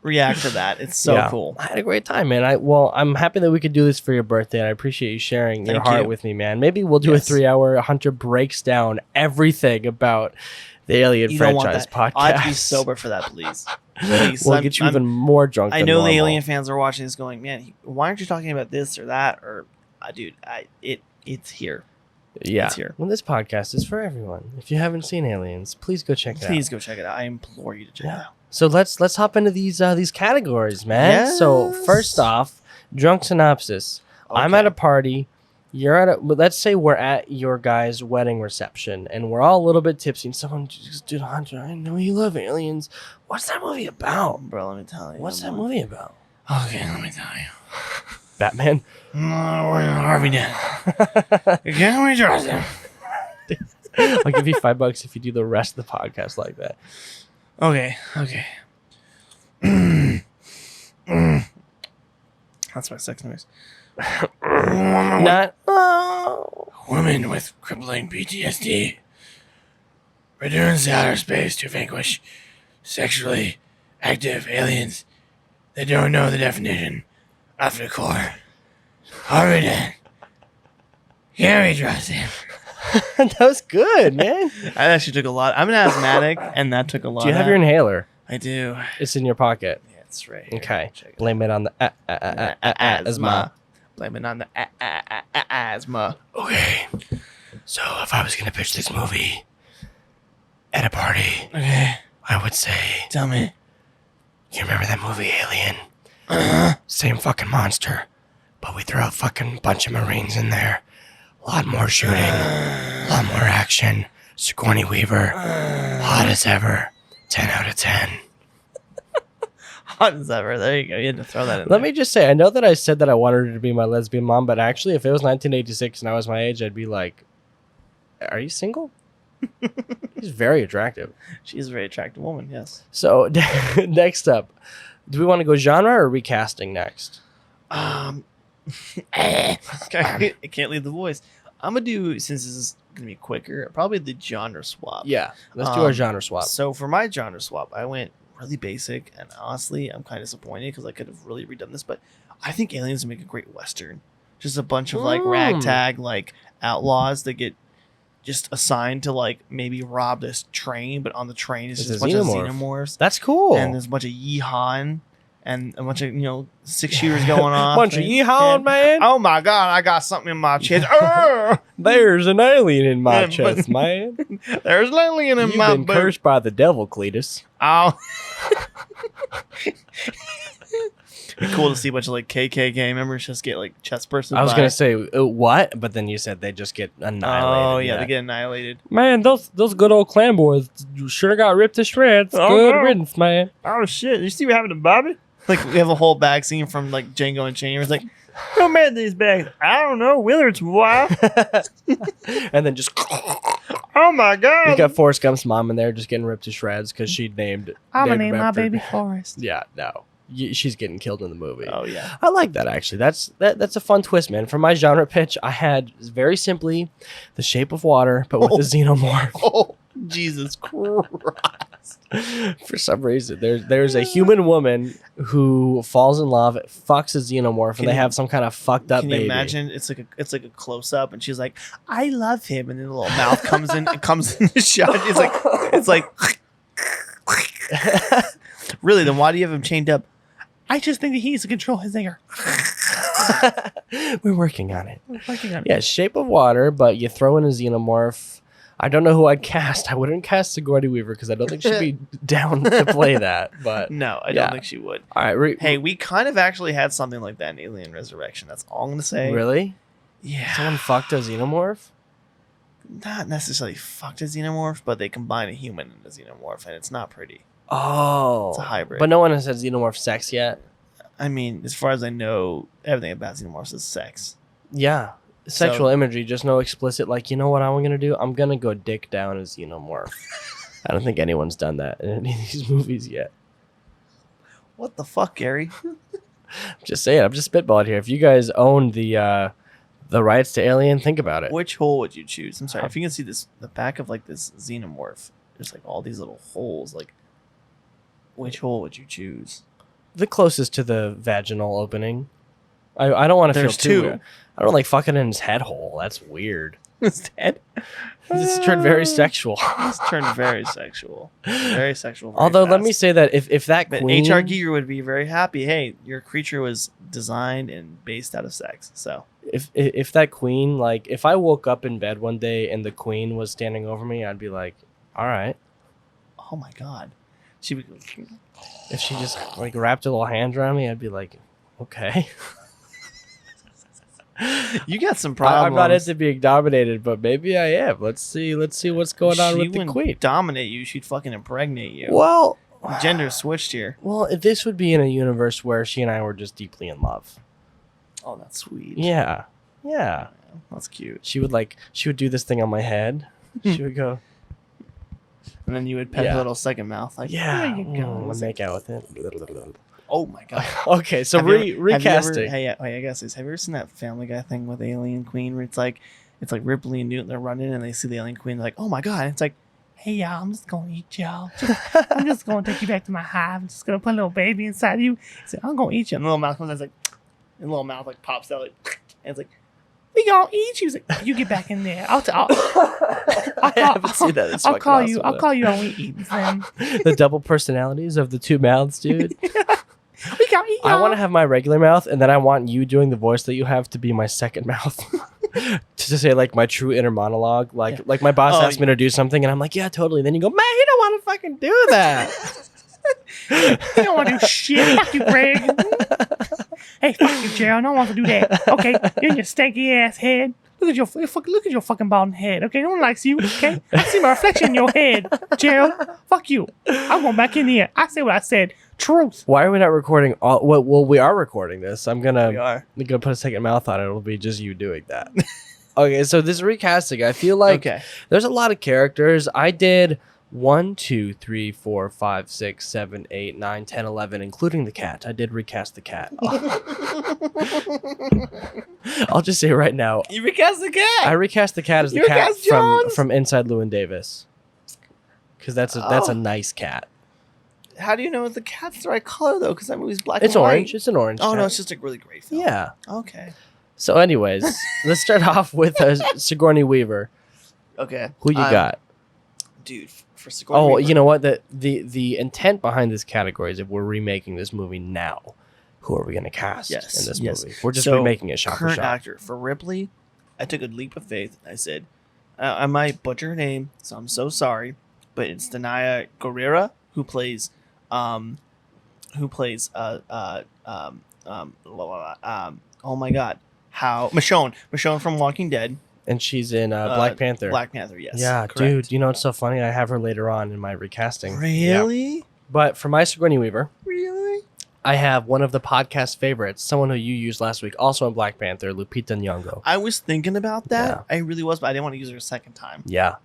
react to that. It's so cool." I had a great time, man. I'm happy that we could do this for your birthday, and I appreciate you sharing your heart with me, man. Maybe we'll do a 3-hour Hunter breaks down everything about the Alien franchise podcast. I have to be sober for that, please. Please. We'll get you even more drunk. I know the Alien fans are watching this going, man, why aren't you talking about this or that? Or, dude, it's here. Yeah. It's here. Well, this podcast is for everyone. If you haven't seen Aliens, please go check it out. Please go check it out. I implore you to check it out. So let's hop into these categories, man. Yes. So first off, drunk synopsis. Okay. I'm at a party. You're at let's say we're at your guy's wedding reception, and we're all a little bit tipsy, and someone just, dude, Hunter, I know you love aliens. What's that movie about? Bro, let me tell you. What's that movie about? Okay, let me tell you. Batman? No, we're Harvey Dent. Can we trust him? I'll give you $5 if you do the rest of the podcast like that. Okay. That's my sex noise. Women with crippling PTSD returns to outer space to vanquish sexually active aliens that don't know the definition of the core. Harvey Dent. Can we trust him? That was good, man. That actually took a lot. I'm an asthmatic, and that took a lot. Do you have your inhaler? I do. It's in your pocket. Yeah, it's right here. Okay. Blame it on the asthma. Blame it on the asthma. Okay. So if I was going to pitch this movie at a party, I would say... Tell me. You remember that movie, Alien? Same fucking monster. But we throw a fucking bunch of Marines in there. A lot more shooting. A lot more action. Sigourney Weaver. Hot as ever. 10 out of 10. Hot as ever. There you go. You had to throw that in Let me just say, I know that I said that I wanted her to be my lesbian mom, but actually, if it was 1986 and I was my age, I'd be like, are you single? She's very attractive. She's a very attractive woman, yes. So, next up, do we want to go genre or recasting next? I can't leave the voice. I'm going to do, since this is going to be quicker, probably the genre swap. Yeah, let's do our genre swap. So, for my genre swap, I went really basic, and honestly, I'm kind of disappointed because I could have really redone this, but I think Aliens would make a great Western. Just a bunch of, like, ragtag, like, outlaws that get just assigned to, like, maybe rob this train, but on the train is just a bunch of xenomorphs. That's cool. And there's a bunch of yeehaw and a bunch of, 6-shooters going off. Bunch of yeehaw, man. Oh my god, I got something in my chest. There's an alien in my chest, man. There's an alien in my You've been cursed by the devil, Cletus. Oh. Cool to see a bunch of like KKK members just get like chest bursted. I was gonna say what, but then you said they just get annihilated. Oh yeah, they get annihilated. Man, those good old clan boys sure got ripped to shreds. Good riddance, man. Oh shit! You see what happened to Bobby? Like we have a whole back scene from like Django Unchained. It's like Who made these bags? I don't know. Willard's wife. And then just Oh my god. you got Forrest Gump's mom in there just getting ripped to shreds because she named. I'm gonna David name my Bedford. baby Forrest. Yeah, no, she's getting killed in the movie. Oh yeah. I like that actually. That's a fun twist, man. For my genre pitch, I had very simply The Shape of Water, but with a xenomorph. Oh Jesus Christ. For some reason, there's a human woman who falls in love, fucks a xenomorph, and they have some kind of fucked up Can you baby. imagine? It's like a close up, and she's like, "I love him," and then the little mouth comes in. It comes in the shot. It's like. Really? Then why do you have him chained up? I just think that he needs to control his anger. We're working on it. Yeah, Shape of Water, but you throw in a xenomorph. I don't know who I'd cast. I wouldn't cast Sigourney Weaver because I don't think she'd be down to play that. But no, I don't think she would. All right. Hey, we kind of actually had something like that in Alien Resurrection. That's all I'm gonna say. Really? Yeah. Someone fucked a xenomorph? Not necessarily fucked a xenomorph, but they combine a human and a xenomorph, and it's not pretty. Oh. It's a hybrid. But no one has had xenomorph sex yet? I mean, as far as I know, everything about xenomorphs is sex. Yeah. Sexual imagery, just no explicit, like, you know what I'm going to do? I'm going to go dick down a xenomorph. I don't think anyone's done that in any of these movies yet. What the fuck, Gary? Just saying, I'm just spitballing here. If you guys own the rights to Alien, think about it. Which hole would you choose? I'm sorry, if you can see the back of like this xenomorph, there's like all these little holes. Like, which hole would you choose? The closest to the vaginal opening. I don't want to feel There's too two. weird. I don't like fucking in his head hole. That's weird. His head. This turned very sexual. This turned very sexual. Very sexual. Very Although, let fast. me say that if that But queen... H.R. Giger would be very happy. Hey, your creature was designed and based out of sex. So If that queen, like, if I woke up in bed one day and the queen was standing over me, I'd be like, all right. oh my god, she would. If she just, like, wrapped her little hands around me, I'd be like, okay. You got some problems. I'm not into being dominated, but maybe I am. Let's see what's going on She with the wouldn't queen. dominate you. She'd fucking impregnate you. Well, Gender switched here. well, this would be in a universe where she and I were just deeply in love. Oh, that's sweet. Yeah. That's cute. She would do this thing on my head. She would go, And then you would pet Yeah. her little second mouth, like, yeah. there you go. I'd make out with it. Oh my god. Okay, so Have you ever- recasting. Hey, I guess this. Have you ever seen that Family Guy thing with Alien Queen, where it's like Ripley and Newton, they're running and they see the Alien Queen, they're like, oh my god. And it's like, hey y'all, I'm just gonna eat y'all. I'm just gonna take you back to my hive. I'm just gonna put a little baby inside you. It's like, I'm gonna eat you. And the little mouth comes out, it's like, and the little mouth like pops out, like, and it's like, we gonna eat you. It's like, you get back in there. I haven't seen that. It's I'll fucking call you. awesome, I'll call you when we eat them. The double personalities of the two mouths, dude. We gonna eat y'all. I want to have my regular mouth, and then I want you doing the voice that you have to be my second mouth. To say like my true inner monologue, like my boss asks me to do something, and I'm like, yeah, totally. Then you go, man, you don't want to fucking do that. You don't want to do shit. Fuck you, Greg. Hey, fuck you, Gerald. I don't want to do that. Okay, you're in your stanky ass head. Look at your fucking bald head. Okay, no one likes you. Okay, I see my reflection in your head, Gerald. Fuck you. I'm going back in here. I say what I said. Truth. Why are we not recording all? Well, we are recording this. I'm We gonna are. put a second mouth on it. It'll be just you doing that. Okay, so this recasting, I feel like Okay. there's a lot of characters. I did 1, 2, 3, 4, 5, 6, 7, 8, 9, 10, 11, including the cat. I did recast the cat. I'll just say right now, You recast the cat. I recast the cat as the You cat recast Jones? from Inside Llewyn Davis, because that's a nice cat. How do you know the cat's the right color though? Because that movie's black It's and white. orange. It's an orange. Oh cat. no, it's just a really great film. Yeah. Okay. So, anyways, let's start off with Sigourney Weaver. Okay. Who you got? Dude, for Sigourney Oh, Weaver, you know what? The intent behind this category is if we're remaking this movie now, who are we going to cast in this movie? We're just remaking it shot for current shot. actor for Ripley. I took a leap of faith. I said, I might butcher her name, so I'm so sorry, but it's Danaya Gurira who plays oh my god, how Michonne from Walking Dead. And she's in Black Panther. Black Panther, yes. Yeah, correct. dude. You know what's so funny? I have her later on in my recasting. Yeah. Really? But for my Sigourney Weaver, Really? I have one of the podcast favorites, someone who you used last week, also in Black Panther, Lupita Nyong'o. I was thinking about that. Yeah. I really was, but I didn't want to use her a second time. Yeah.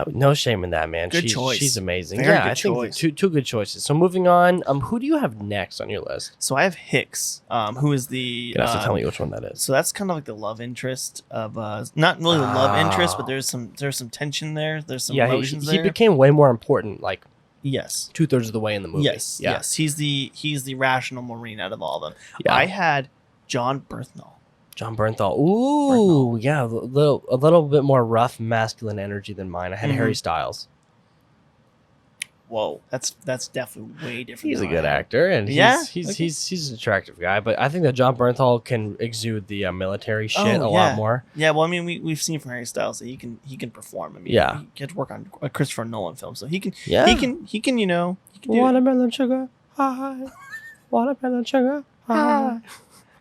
No shame in that, man. Good choice. She's amazing. Very yeah, good I choice. think two good choices. So moving on, who do you have next on your list? So I have Hicks, who is the. You're gonna have to tell me which one that is. So that's kind of like the love interest of not really the love interest, but there's some tension there. There's some emotions he there. became way more important, like Yes. 2/3 of the way in the movie. Yes. Yeah. Yes. He's the rational Marine out of all of them. Yeah. I had John Bernthal. John Bernthal. Ooh, yeah, a little bit more rough, masculine energy than mine. I had Harry Styles. Whoa, that's definitely way different. He's a than good I had. actor, and Yeah? he's an attractive guy. But I think that John Bernthal can exude the military shit Oh, a yeah. lot more. Yeah, well, I mean, we've seen from Harry Styles that he can perform. I mean, Yeah. he gets work on a Christopher Nolan film, so he can Yeah. he can he can do it. Watermelon sugar high, watermelon sugar high.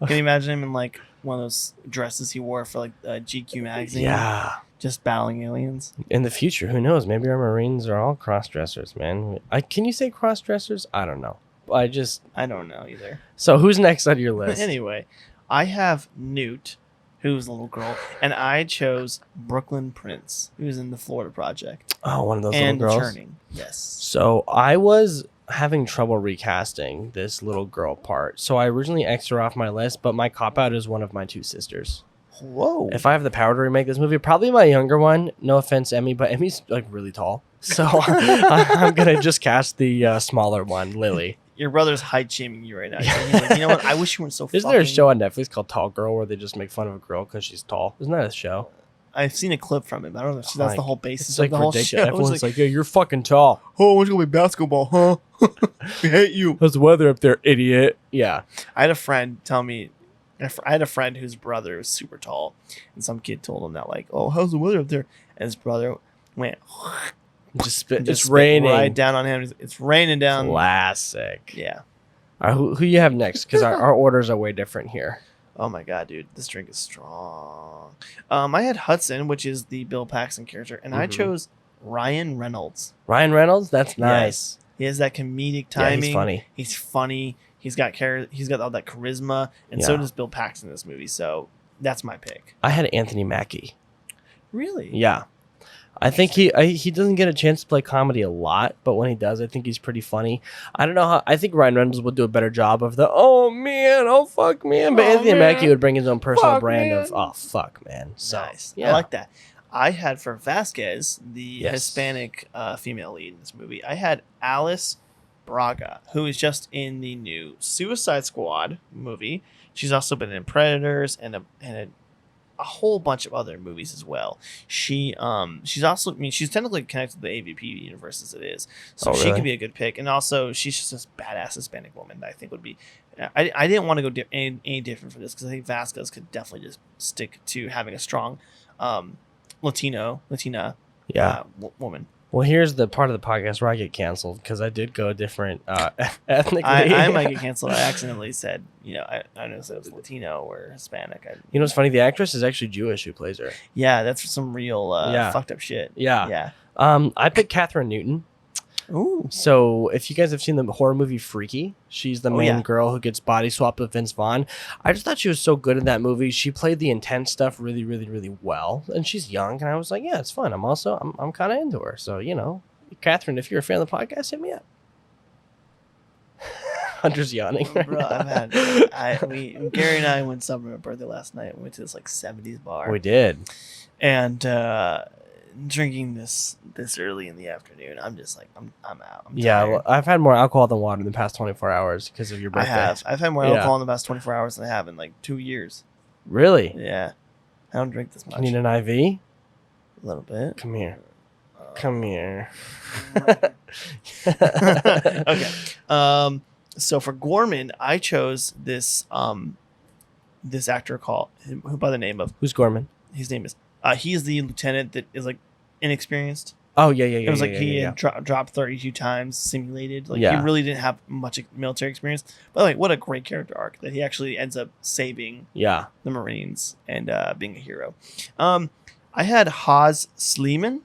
Can you imagine him in like one of those dresses he wore for like GQ magazine? Yeah. just battling aliens. In the future, who knows? Maybe our Marines are all cross-dressers, man. Can you say cross-dressers? I don't know. I don't know either. So who's next on your list? Anyway, I have Newt, who's a little girl, and I chose Brooklyn Prince, who's in the Florida Project. Oh, one of those and little girls. Churning. Yes. So I was having trouble recasting this little girl part. So I originally X'd her off my list, but my cop-out is one of my two sisters. Whoa. If I have the power to remake this movie, probably my younger one. No offense, Emmy, but Emmy's like really tall. So I'm going to just cast the smaller one, Lily. Your brother's height shaming you right now. He's like, you know what? I wish you weren't so Isn't there a show on Netflix called Tall Girl where they just make fun of a girl because she's tall? Isn't that a show? I've seen a clip from it, but I don't know if that's the whole basis It's of like the whole ridiculous. show. Everyone's like, yeah, you're fucking tall. Oh, why don't you go play basketball, huh? We hate you. How's the weather up there, idiot? Yeah. I had a friend tell me, I had a friend whose brother was super tall, and some kid told him that, like, oh, how's the weather up there? And his brother went, Just spit. just It's spit raining. right down on him. It's raining down. Classic. Yeah. All right, who you have next? Because our orders are way different here. Oh my god, dude, this drink is strong. I had Hudson, which is the Bill Paxton character, and I chose Ryan Reynolds. Ryan Reynolds? That's nice. Yes. He has that comedic timing. Yeah, he's funny. He's funny. He's got all that charisma, and so does Bill Paxton in this movie. So that's my pick. I had Anthony Mackie. Really? Yeah. I think he doesn't get a chance to play comedy a lot, but when he does, I think he's pretty funny. I don't know how. I think Ryan Reynolds would do a better job of the oh fuck man, but Anthony Mackie would bring his own personal brand of oh fuck man. So, nice. Yeah. I like that. I had for Vasquez, the Hispanic female lead in this movie. I had Alice Braga, who is just in the new Suicide Squad movie. She's also been in Predators and a whole bunch of other movies as well. She's also, I mean, she's technically connected to the AVP universe as it is, so she could be a good pick. And also, she's just this badass Hispanic woman that I think would be. I didn't want to go any different for this because I think Vasquez could definitely just stick to having a strong Latina woman. Well, here's the part of the podcast where I get canceled because I did go different ethnically. I might get canceled. I accidentally said, I don't know if it was Latino or Hispanic. You know what's funny? The actress is actually Jewish who plays her. Yeah, that's some real fucked up shit. Yeah. I picked Catherine Newton. Ooh. So if you guys have seen the horror movie Freaky, she's the main girl who gets body swapped with Vince Vaughn. I just thought she was so good in that movie. She played the intense stuff really, really, really well. And she's young, and I was like, yeah, it's fun. I'm kind of into her. So, Catherine, if you're a fan of the podcast, hit me up. Hunter's yawning. Right Bro, now. Gary and I went celebrating my birthday last night. We went to this like 70s bar. We did. And drinking this early in the afternoon, I'm just like I'm out. I'm tired. Well, I've had more alcohol than water in the past 24 hours because of your birthday. I've had more alcohol in the past 24 hours than I have in like 2 years. Really? Yeah. I don't drink this much. You need an IV? A little bit. Come here. Come here. Okay. So for Gorman, I chose this actor who by the name of who's Gorman? His name is he's the lieutenant that is like inexperienced. Oh yeah. It was he had dropped 32 times, simulated. Like he really didn't have much military experience. But like, what a great character arc that he actually ends up saving the Marines and being a hero. I had Haas Sleiman.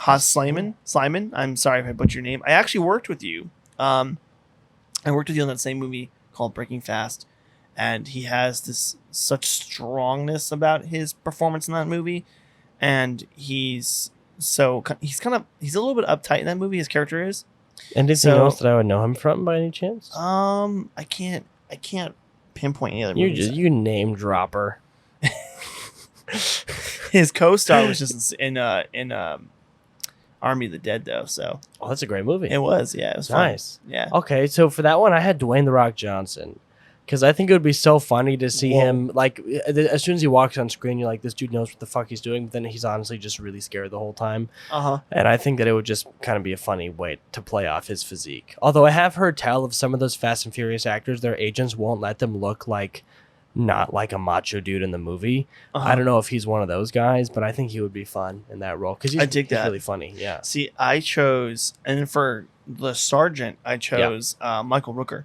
I'm sorry if I butchered your name. I actually worked with you. I worked with you on that same movie called Breaking Fast, and he has this such strongness about his performance in that movie, and he's a little bit uptight in that movie. His character is. Anything else that I would know him from by any chance? I can't pinpoint any other movies. You name dropper. His co-star was just in Army of the Dead though, so that's a great movie. It was, yeah, it was nice. Fun. Yeah. Okay, so for that one, I had Dwayne the Rock Johnson because I think it would be so funny to see him like as soon as he walks on screen, you're like, this dude knows what the fuck he's doing. But then he's honestly just really scared the whole time. And I think that it would just kind of be a funny way to play off his physique. Although I have heard tell of some of those Fast and Furious actors, their agents won't let them look like. Not like a macho dude in the movie. I don't know if he's one of those guys, but I think he would be fun in that role because he's really funny. Yeah. See, I chose, and for the sergeant, I chose Michael Rooker.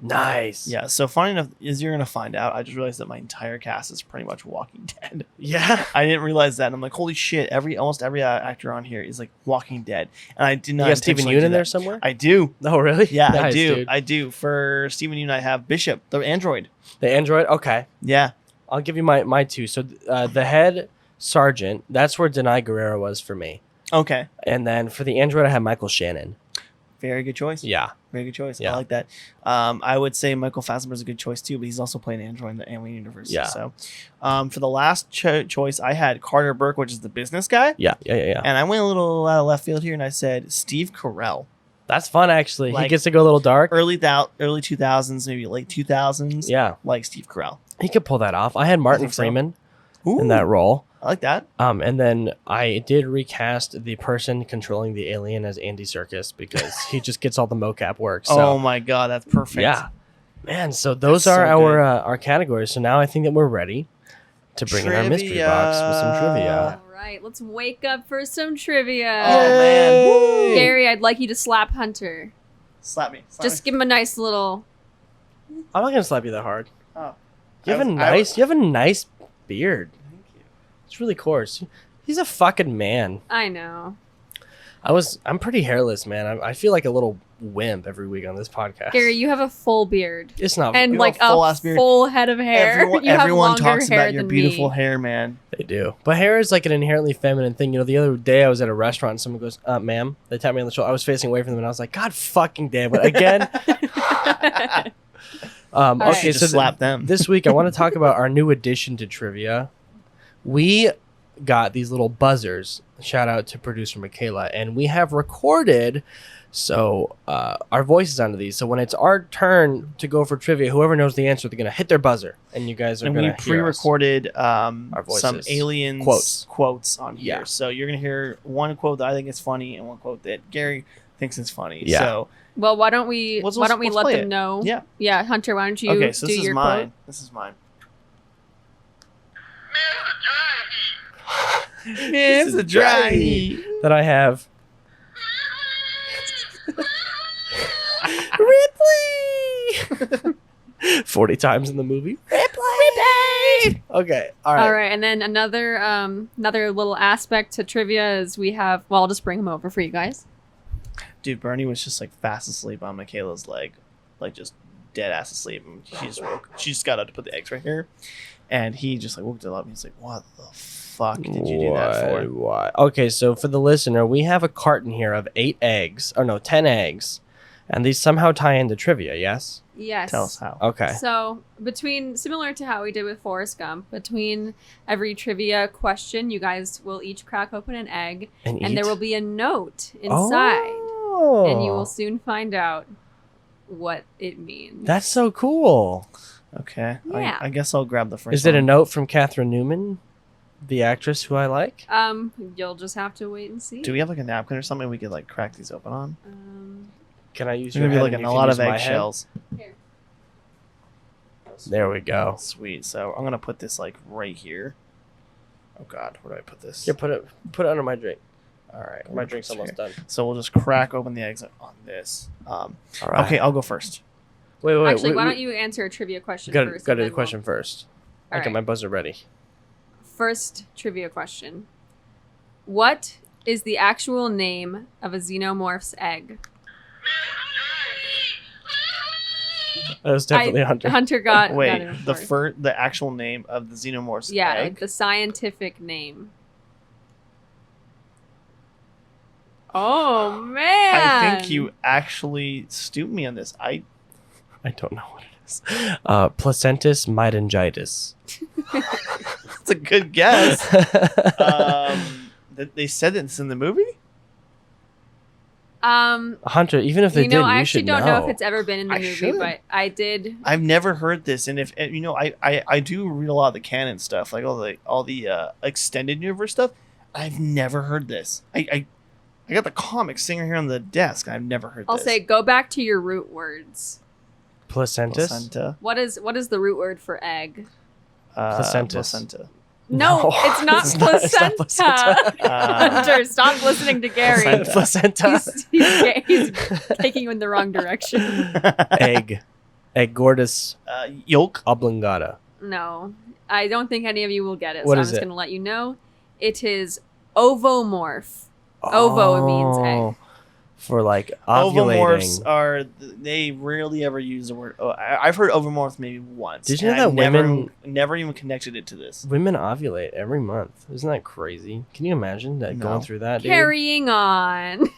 Nice. Yeah. So funny enough, as you're gonna find out, I just realized that my entire cast is pretty much Walking Dead. Yeah. I didn't realize that, and I'm like, holy shit! Almost every actor on here is like Walking Dead, and I did not. You got Stephen Yeun in there somewhere? I do. Oh, really? Yeah, nice, I do. Dude. I do. For Stephen Yeun, I have Bishop, the android. The android. Okay. Yeah. I'll give you my two. So the head sergeant, that's where Denai Guerrero was for me. Okay. And then for the android, I have Michael Shannon. Very good choice. Yeah. Very good choice. Yeah. I like that. I would say Michael Fassbender's a good choice too, but he's also playing Android in the Alien universe. Yeah. So, for the last choice, I had Carter Burke, which is the business guy. Yeah. And I went a little out of left field here, and I said Steve Carell. That's fun, actually. Like, he gets to go a little dark. Early 2000s, maybe late 2000s. Yeah. Like Steve Carell. He could pull that off. I had Martin Freeman in that role. I like that. And then I did recast the person controlling the alien as Andy Serkis because he just gets all the mocap work. So. Oh my god, that's perfect. Yeah, man. So those are our categories. So now I think that we're ready to bring in our mystery box with some trivia. All right, let's wake up for some trivia. Oh man, woo. Gary, I'd like you to slap Hunter. Slap me. Just give him a nice little. I'm not gonna slap you that hard. Oh, you have a nice beard. It's really coarse. He's a fucking man. I know. I'm pretty hairless, man. I feel like a little wimp every week on this podcast. Gary, you have a full beard. It's not. And like a full head of hair. Everyone talks about your beautiful hair, man. They do. But hair is like an inherently feminine thing. You know, the other day I was at a restaurant and someone goes, ma'am. They tapped me on the shoulder. I was facing away from them and I was like, God fucking damn it. Again. Okay, so slap them. This week I want to talk about our new addition to trivia. We got these little buzzers. Shout out to producer Michaela. And we have recorded our voices onto these. So when it's our turn to go for trivia, whoever knows the answer, they're going to hit their buzzer. And you guys are going to hear us. And we pre-recorded some aliens quotes on here. Yeah. So you're going to hear one quote that I think is funny and one quote that Gary thinks is funny. Yeah. So well, why don't we let them know? Yeah. Yeah, Hunter, why don't you okay, so do this your is mine. quote? This is mine. Man, it's a dry heat. That I have. Ripley! 40 times in the movie. Ripley! Okay, all right. And then another little aspect to trivia is we have, well, I'll just bring him over for you guys. Dude, Bernie was just like fast asleep on Michaela's leg. Like just dead ass asleep. And she just woke. She just got up to put the eggs right here. And he just like woke it up and he's like, what the fuck did you do that for? Why? Okay, so for the listener, we have a carton here of 10 eggs. And these somehow tie into trivia, yes? Yes. Tell us how. Okay. So similar to how we did with Forrest Gump, between every trivia question, you guys will each crack open an egg. And there will be a note inside. Oh. And you will soon find out what it means. That's so cool. Okay. Yeah. I guess I'll grab the first one. Is it a note from Catherine Newman, the actress who I like? You'll just have to wait and see. Do we have like a napkin or something we could like crack these open on? Can I use your head? Like and a you lot can of use my eggshells. Here. There we go. Sweet. So I'm gonna put this like right here. Oh God, where do I put this? Here, put it under my drink. All right, My drink's almost done. So we'll just crack open the eggs on this. All right. Okay, I'll go first. Wait. Actually, why don't you answer a trivia question first? Go to the question first. All Okay, right. my buzzer ready. First trivia question. What is the actual name of a xenomorph's egg? That was definitely Hunter. Hunter got Wait, it the first. the actual name of the xenomorph's Yeah, egg? like the scientific name. Oh man! I think you actually stupid me on this. I don't know what it is. Placentus mydingitis. It's a good guess. They said this in the movie. Hunter, even if they didn't, I you actually should don't know if it's ever been in the I movie, should. but I did. I've never heard this, and if I do read a lot of the canon stuff, like all the extended universe stuff. I've never heard this. I got the comics sitting here on the desk. I've never heard I'll this. say go back to your root words. Placentus. Placenta. What is the root word for egg? Placentus. Placenta. No, it's not it's not- it's not placenta. placenta. Hunter, stop listening to Gary. Placenta. He's taking you in the wrong direction. Egg. Eggortus Yolk. oblongata. No, I don't think any of you will get it. What so I'm is just it? going to let you know. It is ovomorph. Ovo means egg. For like ovulating. Ovomorphs are they rarely ever use the word. I've heard ovomorphs maybe once. Did you know and that I've women- never even connected it to this? Women ovulate every month. Isn't that crazy? Can you imagine that No. going through that? Dude? Carrying on. All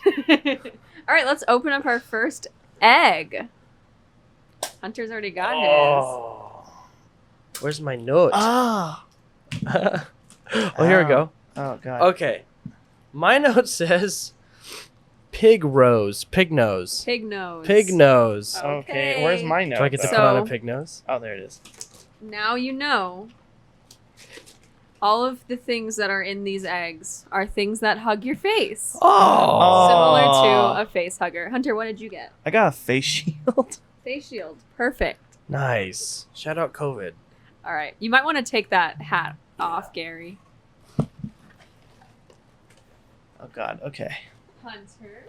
right, let's open up our first egg. Hunter's already got his. Oh. Where's my note? Ah. Oh, here we go. Oh god. Okay. My note says pig nose. Pig nose. Pig nose. Oh. Okay. Where's my note? Do I get to though? put on a So- pig nose? Oh, there it is. Now you know. All of the things that are in these eggs are things that hug your face. Oh. Similar Oh. to a face hugger. Hunter, what did you get? I got a face shield. Face shield. Perfect. Nice. Shout out COVID. All right. You might want to take that hat off, Gary. Oh god. Okay. Hunter.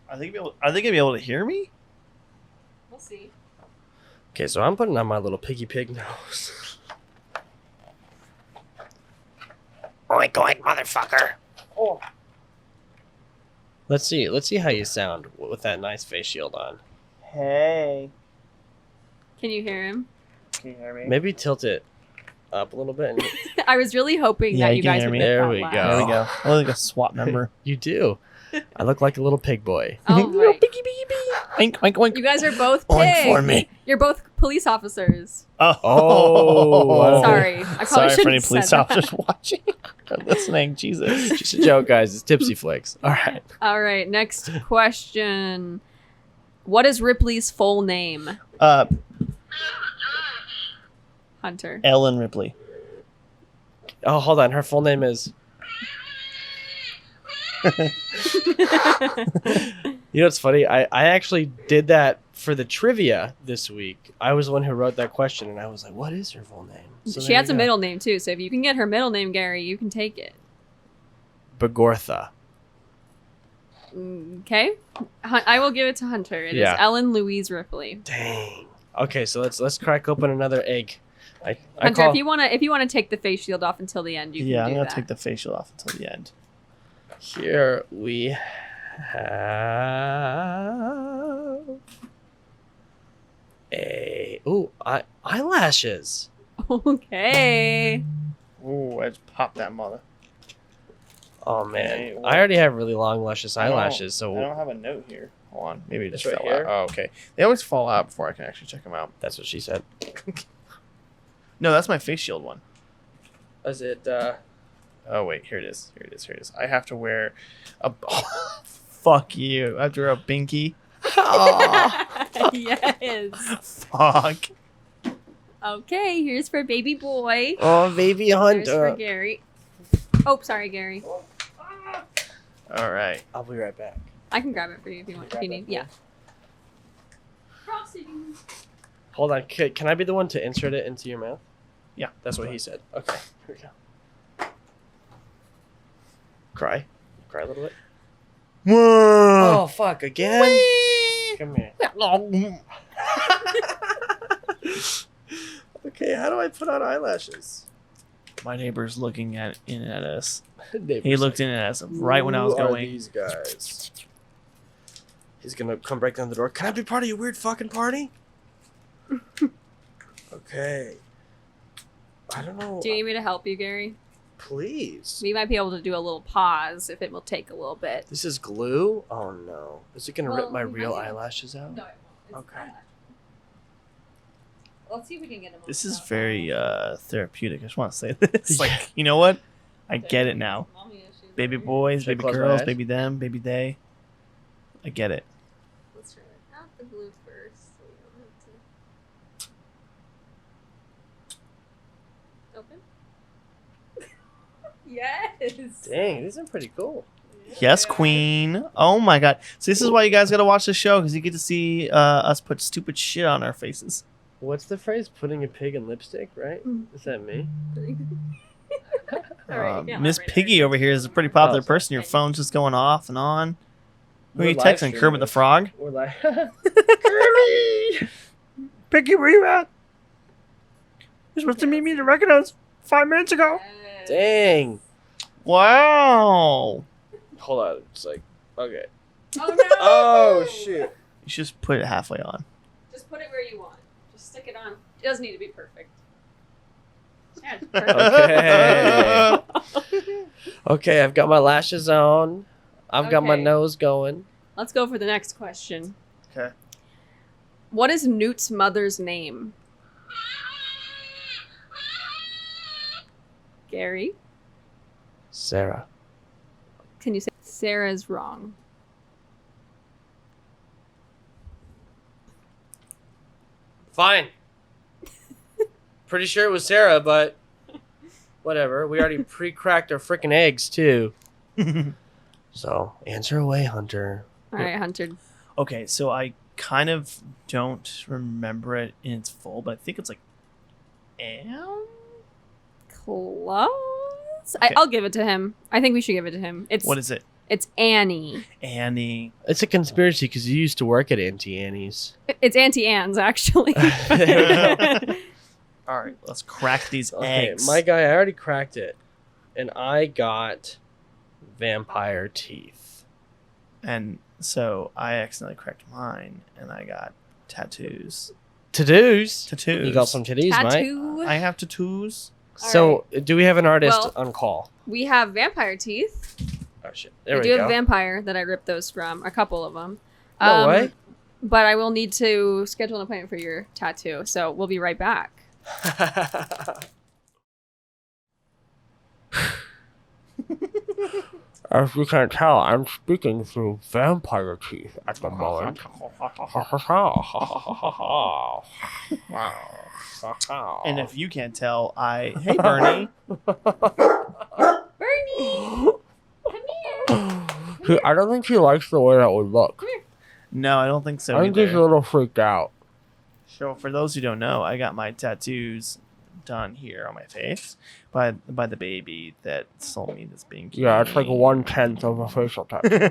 Are they gonna be able to hear me? We'll see. Okay, so I'm putting on my little piggy pig nose. Oink oink, motherfucker. Oh. Let's see how you sound with that nice face shield on. Hey. Can you hear him? Can you hear me? Maybe tilt it up a little bit. And I was really hoping Yeah, that you you can guys hear would me. get There that we loud. go. There we go. I look like a SWAT member. You do. I look like a little pig boy. All right. Oink oink oink. You guys are both Oink pigs. for me. You're both police officers. Oh. Sorry. I probably Sorry for shouldn't any have police said that. officers watching or listening. Jesus. Just a joke, guys. It's Tipsy Flakes. All right. All right. Next question. What is Ripley's full name? Hunter. Ellen Ripley. Oh, hold on. Her full name is. You know what's funny? I actually did that for the trivia this week. I was the one who wrote that question, and I was like, what is her full name? So She there has you a go. middle name too, so if you can get her middle name, Gary, you can take it. Begortha. Okay, I will give it to Hunter. It is Yeah. Ellen Louise Ripley. Dang. Okay, so let's crack open another egg. I Hunter, call, if you wanna take the face shield off until the end, you can Yeah, do I'm gonna that. take the facial off until the end. Here we have eyelashes. Okay. Ooh, I just popped that mother. Oh man, Okay, well- I already have really long, luscious I don't- eyelashes. I So don't have a note here. Hold on, maybe it It's just right fell here? out. Oh, okay. They always fall out before I can actually check them out. that's what she said. No, that's my face shield one. Is it? Oh wait, here it is. Here it is. Here it is. I have to wear a. Fuck you. I have to wear a binky. Yes. Fuck. Okay, here's for baby boy. Oh, baby Here's for Hunter. Gary. Oh, sorry, Gary. All right. I'll be right back. I can grab it for you if you want. If you Grab need. that Yeah. for Crossing. Hold on. Can I be the one to insert it into your mouth? Yeah. That's what he said. Okay. Here we go. Cry a little bit. Whoa. Oh fuck! Again. Come here. Okay, how do I put on eyelashes? My neighbor's looking in at us. Neighbor's He looked in at us right when I was "Who are going. These guys. He's gonna come break down the door. Can I be part of your weird fucking party? Okay. I don't know. Do you need me to help you, Gary? Please. We might be able to do a little pause if it will take a little bit. This is glue? Oh no. Is it gonna rip my we real might- eyelashes out? No, it won't. Okay. Let's see if we can get them. This is very therapeutic. I just want to say this. Like, you know what? I get it now. Baby boys, Should I baby close my girls, eyes? baby them, baby they. I get it. Let's try it out the glue first. So we don't have to... Open. Yes. Dang, these are pretty cool. Yes, queen. Oh my god. So this is why you guys got to watch the show, because you get to see us put stupid shit on our faces. What's the phrase? Putting a pig in lipstick, right? Mm. Is that me? All right, yeah, Miss right Piggy there. over here is a pretty popular Oh, sorry. person. Your phone's just going off and on. Who are We're you live texting? Kermit the streaming. Frog? We're like, Piggy, where you at? You're supposed to meet me at the record house 5 minutes ago. Yes. dang. Wow. Hold on. It's like, okay. Oh no! Oh, shoot. You should just put it halfway on. Just put it where you want. Just stick it on. It doesn't need to be perfect. Yeah, it's perfect. Okay. Okay, I've got my lashes on. I've got my Okay. nose going. Let's go for the next question. Okay. What is Newt's mother's name? Gary, Sarah. can you say Sarah's wrong? Fine. Pretty sure it was Sarah, but whatever. We already pre-cracked our freaking eggs, too. So, answer away, Hunter. All right, Hunter. Okay, so I kind of don't remember it in its full, but I think it's like Am? Close. Okay. I'll give it to him. I think we should give it to him. What is it? It's Annie. Annie. It's a conspiracy because you used to work at Auntie Annie's. It's Auntie Anne's, actually. All right, let's crack these Okay, eggs. my guy, I already cracked it. And I got vampire teeth. And so I accidentally cracked mine, and I got tattoos. To-dos. Tattoos. You got some titties, mate. Tattoo. I have tattoos. So, do we have an artist Well- on call? We have vampire teeth. Oh, shit. There I we do have go. a vampire that I ripped those from. A couple of them. No way. But I will need to schedule an appointment for your tattoo. So we'll be right back. As you can tell, I'm speaking through vampire teeth at the moment. And if you can't tell, Hey, Bernie. Bernie! Come here! I don't think he likes the way that would look. No, I don't think so I think he's a either. little freaked out. So for those who don't know, I got my tattoos done here on my face by the baby that sold me this being. Yeah, it's like 1/10 of a facial tattoo.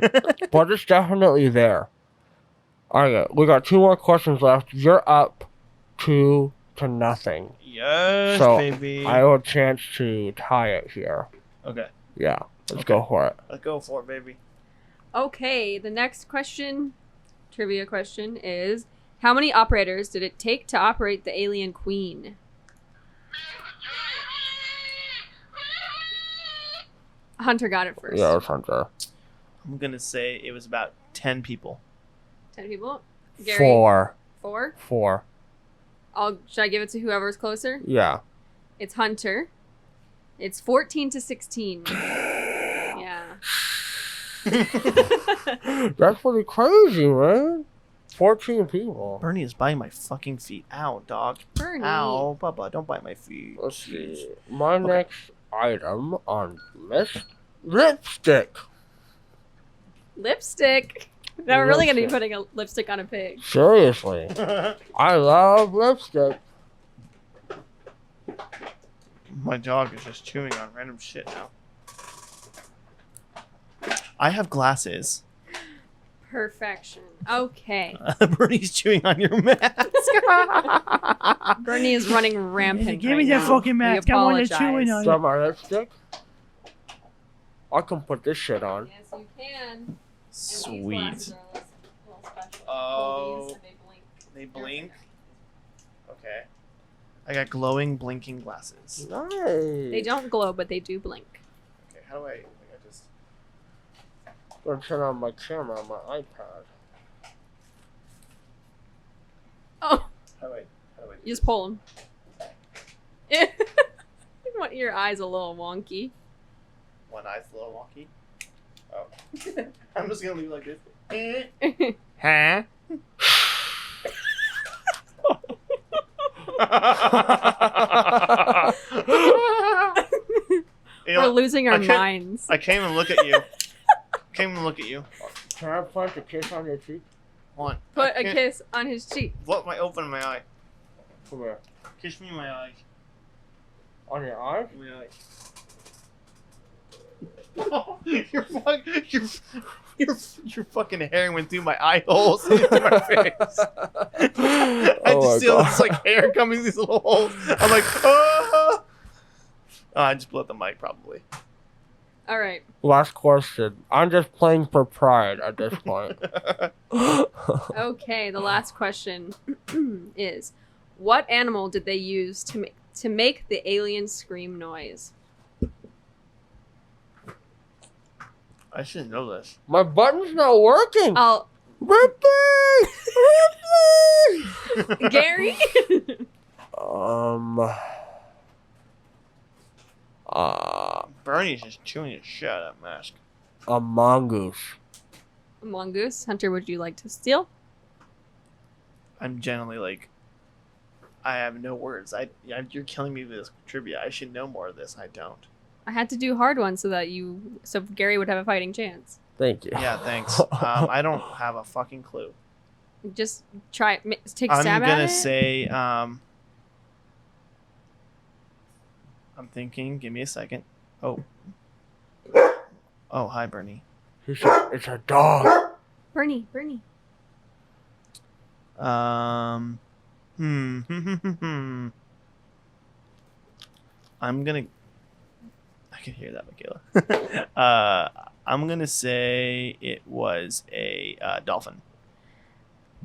But it's definitely there. Alright, we got 2 more questions left. You're up 2-0. Yes, So, baby. I have a chance to tie it here. Okay, Yeah, let's go for it. let's go for it, baby. Okay, the next question, trivia question, is how many operators did it take to operate the alien queen? Hunter got it first. Yeah, it's Hunter. I'm gonna say it was about 10 people. 10 people. Gary? 4. 4? 4. Should I give it to whoever's closer? Yeah. It's Hunter. It's 14 to 16. Yeah. That's pretty crazy, man. 14 people. Bernie is biting my fucking feet. Ow, dog. Bernie. Ow, Bubba, don't bite my feet. Let's see. My next item on list: lipstick. Lipstick. Now we're really going to be Lipstick. putting a lipstick on a pig. Seriously. I love lipstick. My dog is just chewing on random shit now. I have glasses. Perfection. Okay. Bernie's chewing on your mask. Bernie is running rampant. Give me right that now. fucking We mask. I want to apologize. chew in on Got my lipstick. I can put this shit on. Yes, you can. And these Sweet. glasses are a little special. Oh. These, and they blink. They blink. Okay. I got glowing, blinking glasses. Nice. They don't glow, but they do blink. Okay, how do I just... I'm gonna turn on my camera on my iPad. Oh, How do I you just pull them. Your eye's a little wonky. One eye's a little wonky. Oh. I'm just gonna leave it like this. Huh? We're losing our minds. I can't even look at you. Can I plant a kiss on your cheek? One. Put a kiss on his cheek. What? My open my eye. Come here. Kiss me in my eye. On your eye? In my eye. Oh, your fucking hair went through my eye holes into my face. I just feel this like hair coming through these little holes. I'm like, oh, I just blew up the mic probably. All right. Last question. I'm just playing for pride at this point. Okay, the last question is, what animal did they use to make the alien scream noise? I should know this. My button's not working. Oh, Ripley! Ripley! Gary? Bernie's just chewing his shit out of that mask. A mongoose. Mongoose. Hunter, would you like to steal? I'm generally like, I have no words. You're killing me with this trivia. I should know more of this. I don't. I had to do hard ones so Gary would have a fighting chance. Thank you. Yeah, thanks. I don't have a fucking clue. Just try take a stab at it. I'm gonna say I'm thinking. Give me a second. Oh, hi, Bernie. It's a dog. Bernie. I'm gonna. I can hear that, Michaela. I'm gonna say it was a dolphin.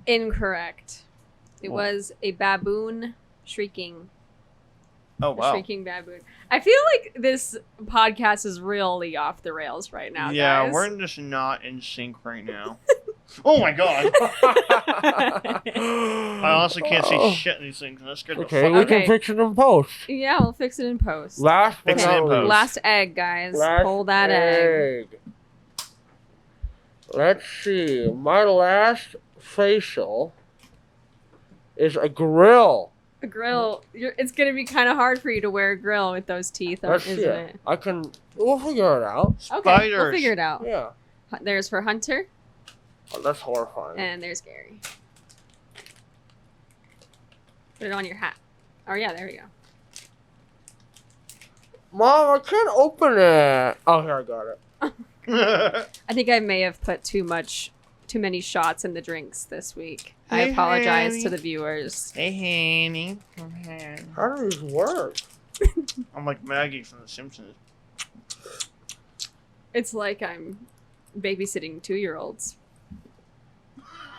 Incorrect. It What? was a baboon shrieking. Oh wow. A shrieking baboon. I feel like this podcast is really off the rails right now. Yeah, guys. we're just not in sync right now. Oh my god. I honestly can't see shit in these things. That's good. Okay, we Okay. can fix it in post. Yeah, we'll fix it in post. Last but Fix it not in least. post. Last egg, guys. Last Pull that egg. Let's see. My last facial is a grill. A grill. It's gonna be kind of hard for you to wear a grill with those teeth, Let's isn't see it? We'll figure it out. Okay, Spiders. we'll figure it out. Yeah. There's for Hunter, Oh, that's horrifying. and there's Gary. Put it on your hat. Oh yeah, there we go. Mom, I can't open it. Oh, here, I got it. I think I may have put too many shots in the drinks this week. I Hey, apologize honey. to the viewers. Hey, Hanny. How do these work? I'm like Maggie from The Simpsons. It's like I'm babysitting 2-year-olds.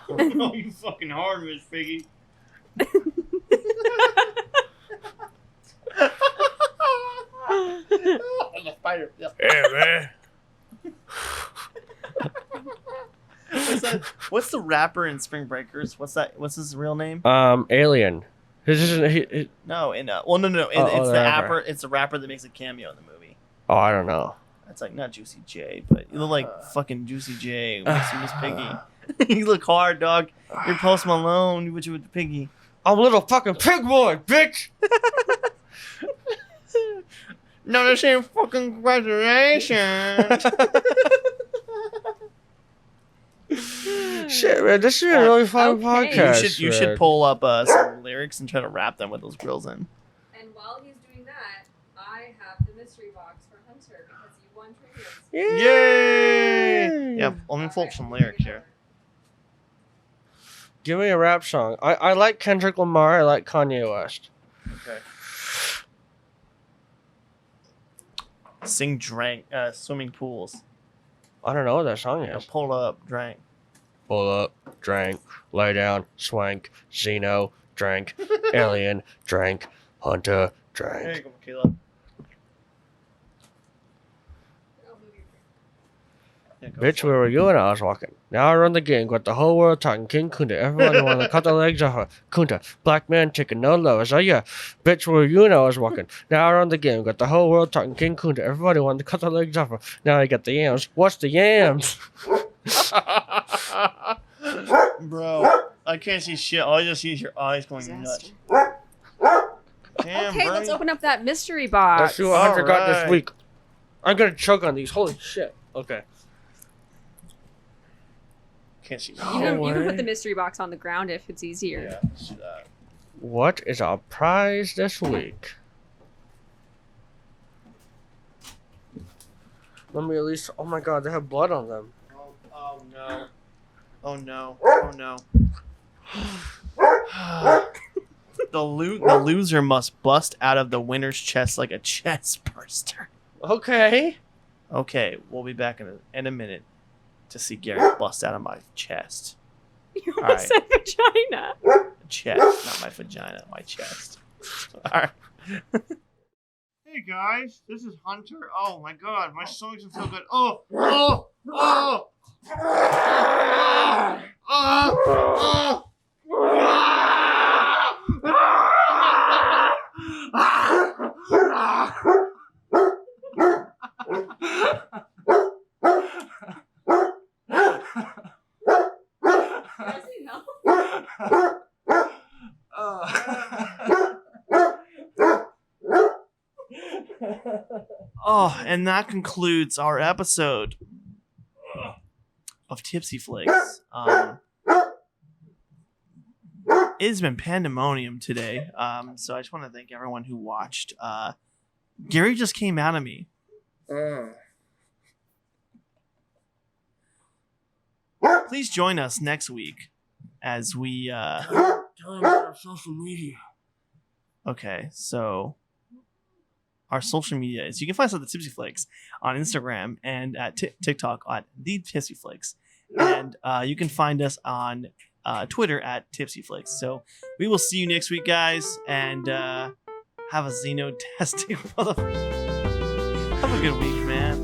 Oh, you fucking hard, Miss Piggy. The spider. Yeah. Yeah, man. What's the rapper in Spring Breakers? What's his real name? Alien. No, no. It's the the rapper. rapper. It's the rapper that makes a cameo in the movie. Oh, I don't know. It's like not Juicy J, but you look like fucking Juicy J with Miss Piggy. You look hard, dog. You're Post Malone, but you with the piggy. I'm a little fucking pig boy, bitch. No, this ain't fucking congratulations. Shit, man, this is a really fun Okay. podcast. You should man. pull up some lyrics and try to rap them with those grills in. And while he's doing that, I have the mystery box for Hunter because you won trivia. Yay! Yeah, let me pull up some lyrics here. Give me a rap song. I like Kendrick Lamar. I like Kanye West. Okay. Sing drank swimming pools. I don't know what that song Yeah, is. pull up, drank. Pull up, drank, lay down, swank, Zeno, drank, Alien, drank. Hunter, drank. There you go, Michaela. Yeah, go Bitch, for where it. were you when I was walking? Now I run the game, got the whole world talking King Kunta. Everybody want to cut the legs off her. Kunta, black man chicken, no love. So yeah, bitch, where were you when I was walking? Now I run the game, got the whole world talking King Kunta. Everybody want to cut the legs off her. Now I got the yams. What's the yams? Bro, I can't see shit. All I just see is your eyes going Disaster. nuts. Damn, Okay, bro. let's open up that mystery box. Let's see what Hunter got this Alright. week. I'm gonna choke on these. Holy shit. Okay. Can't see. You can way. put the mystery box on the ground if it's easier. Yeah, let's do that. What is our prize this week? Let me at least. Oh my god, they have blood on them. Oh no. Oh no. Oh no. The loser must bust out of the winner's chest like a chest burster. Okay. Okay, we'll be back in a minute to see Garrett bust out of my chest. You almost said vagina. Chest, not my vagina, my chest. All right. Hey guys, this is Hunter. Oh my god, my stomach's feel good. Oh, oh, oh. Does he know? Oh, and that concludes our episode of Tipsy Flakes. It has been pandemonium today. So I just want to thank everyone who watched. Gary just came out of me. Please join us next week as we Our social media. Okay, so our social media is you can find us at the Tipsy Flakes on Instagram and at TikTok at the Tipsy Flakes, and you can find us on Twitter at Tipsy Flakes. So we will see you next week, guys, and have a xeno-tastic motherfucker. Have a good week, man.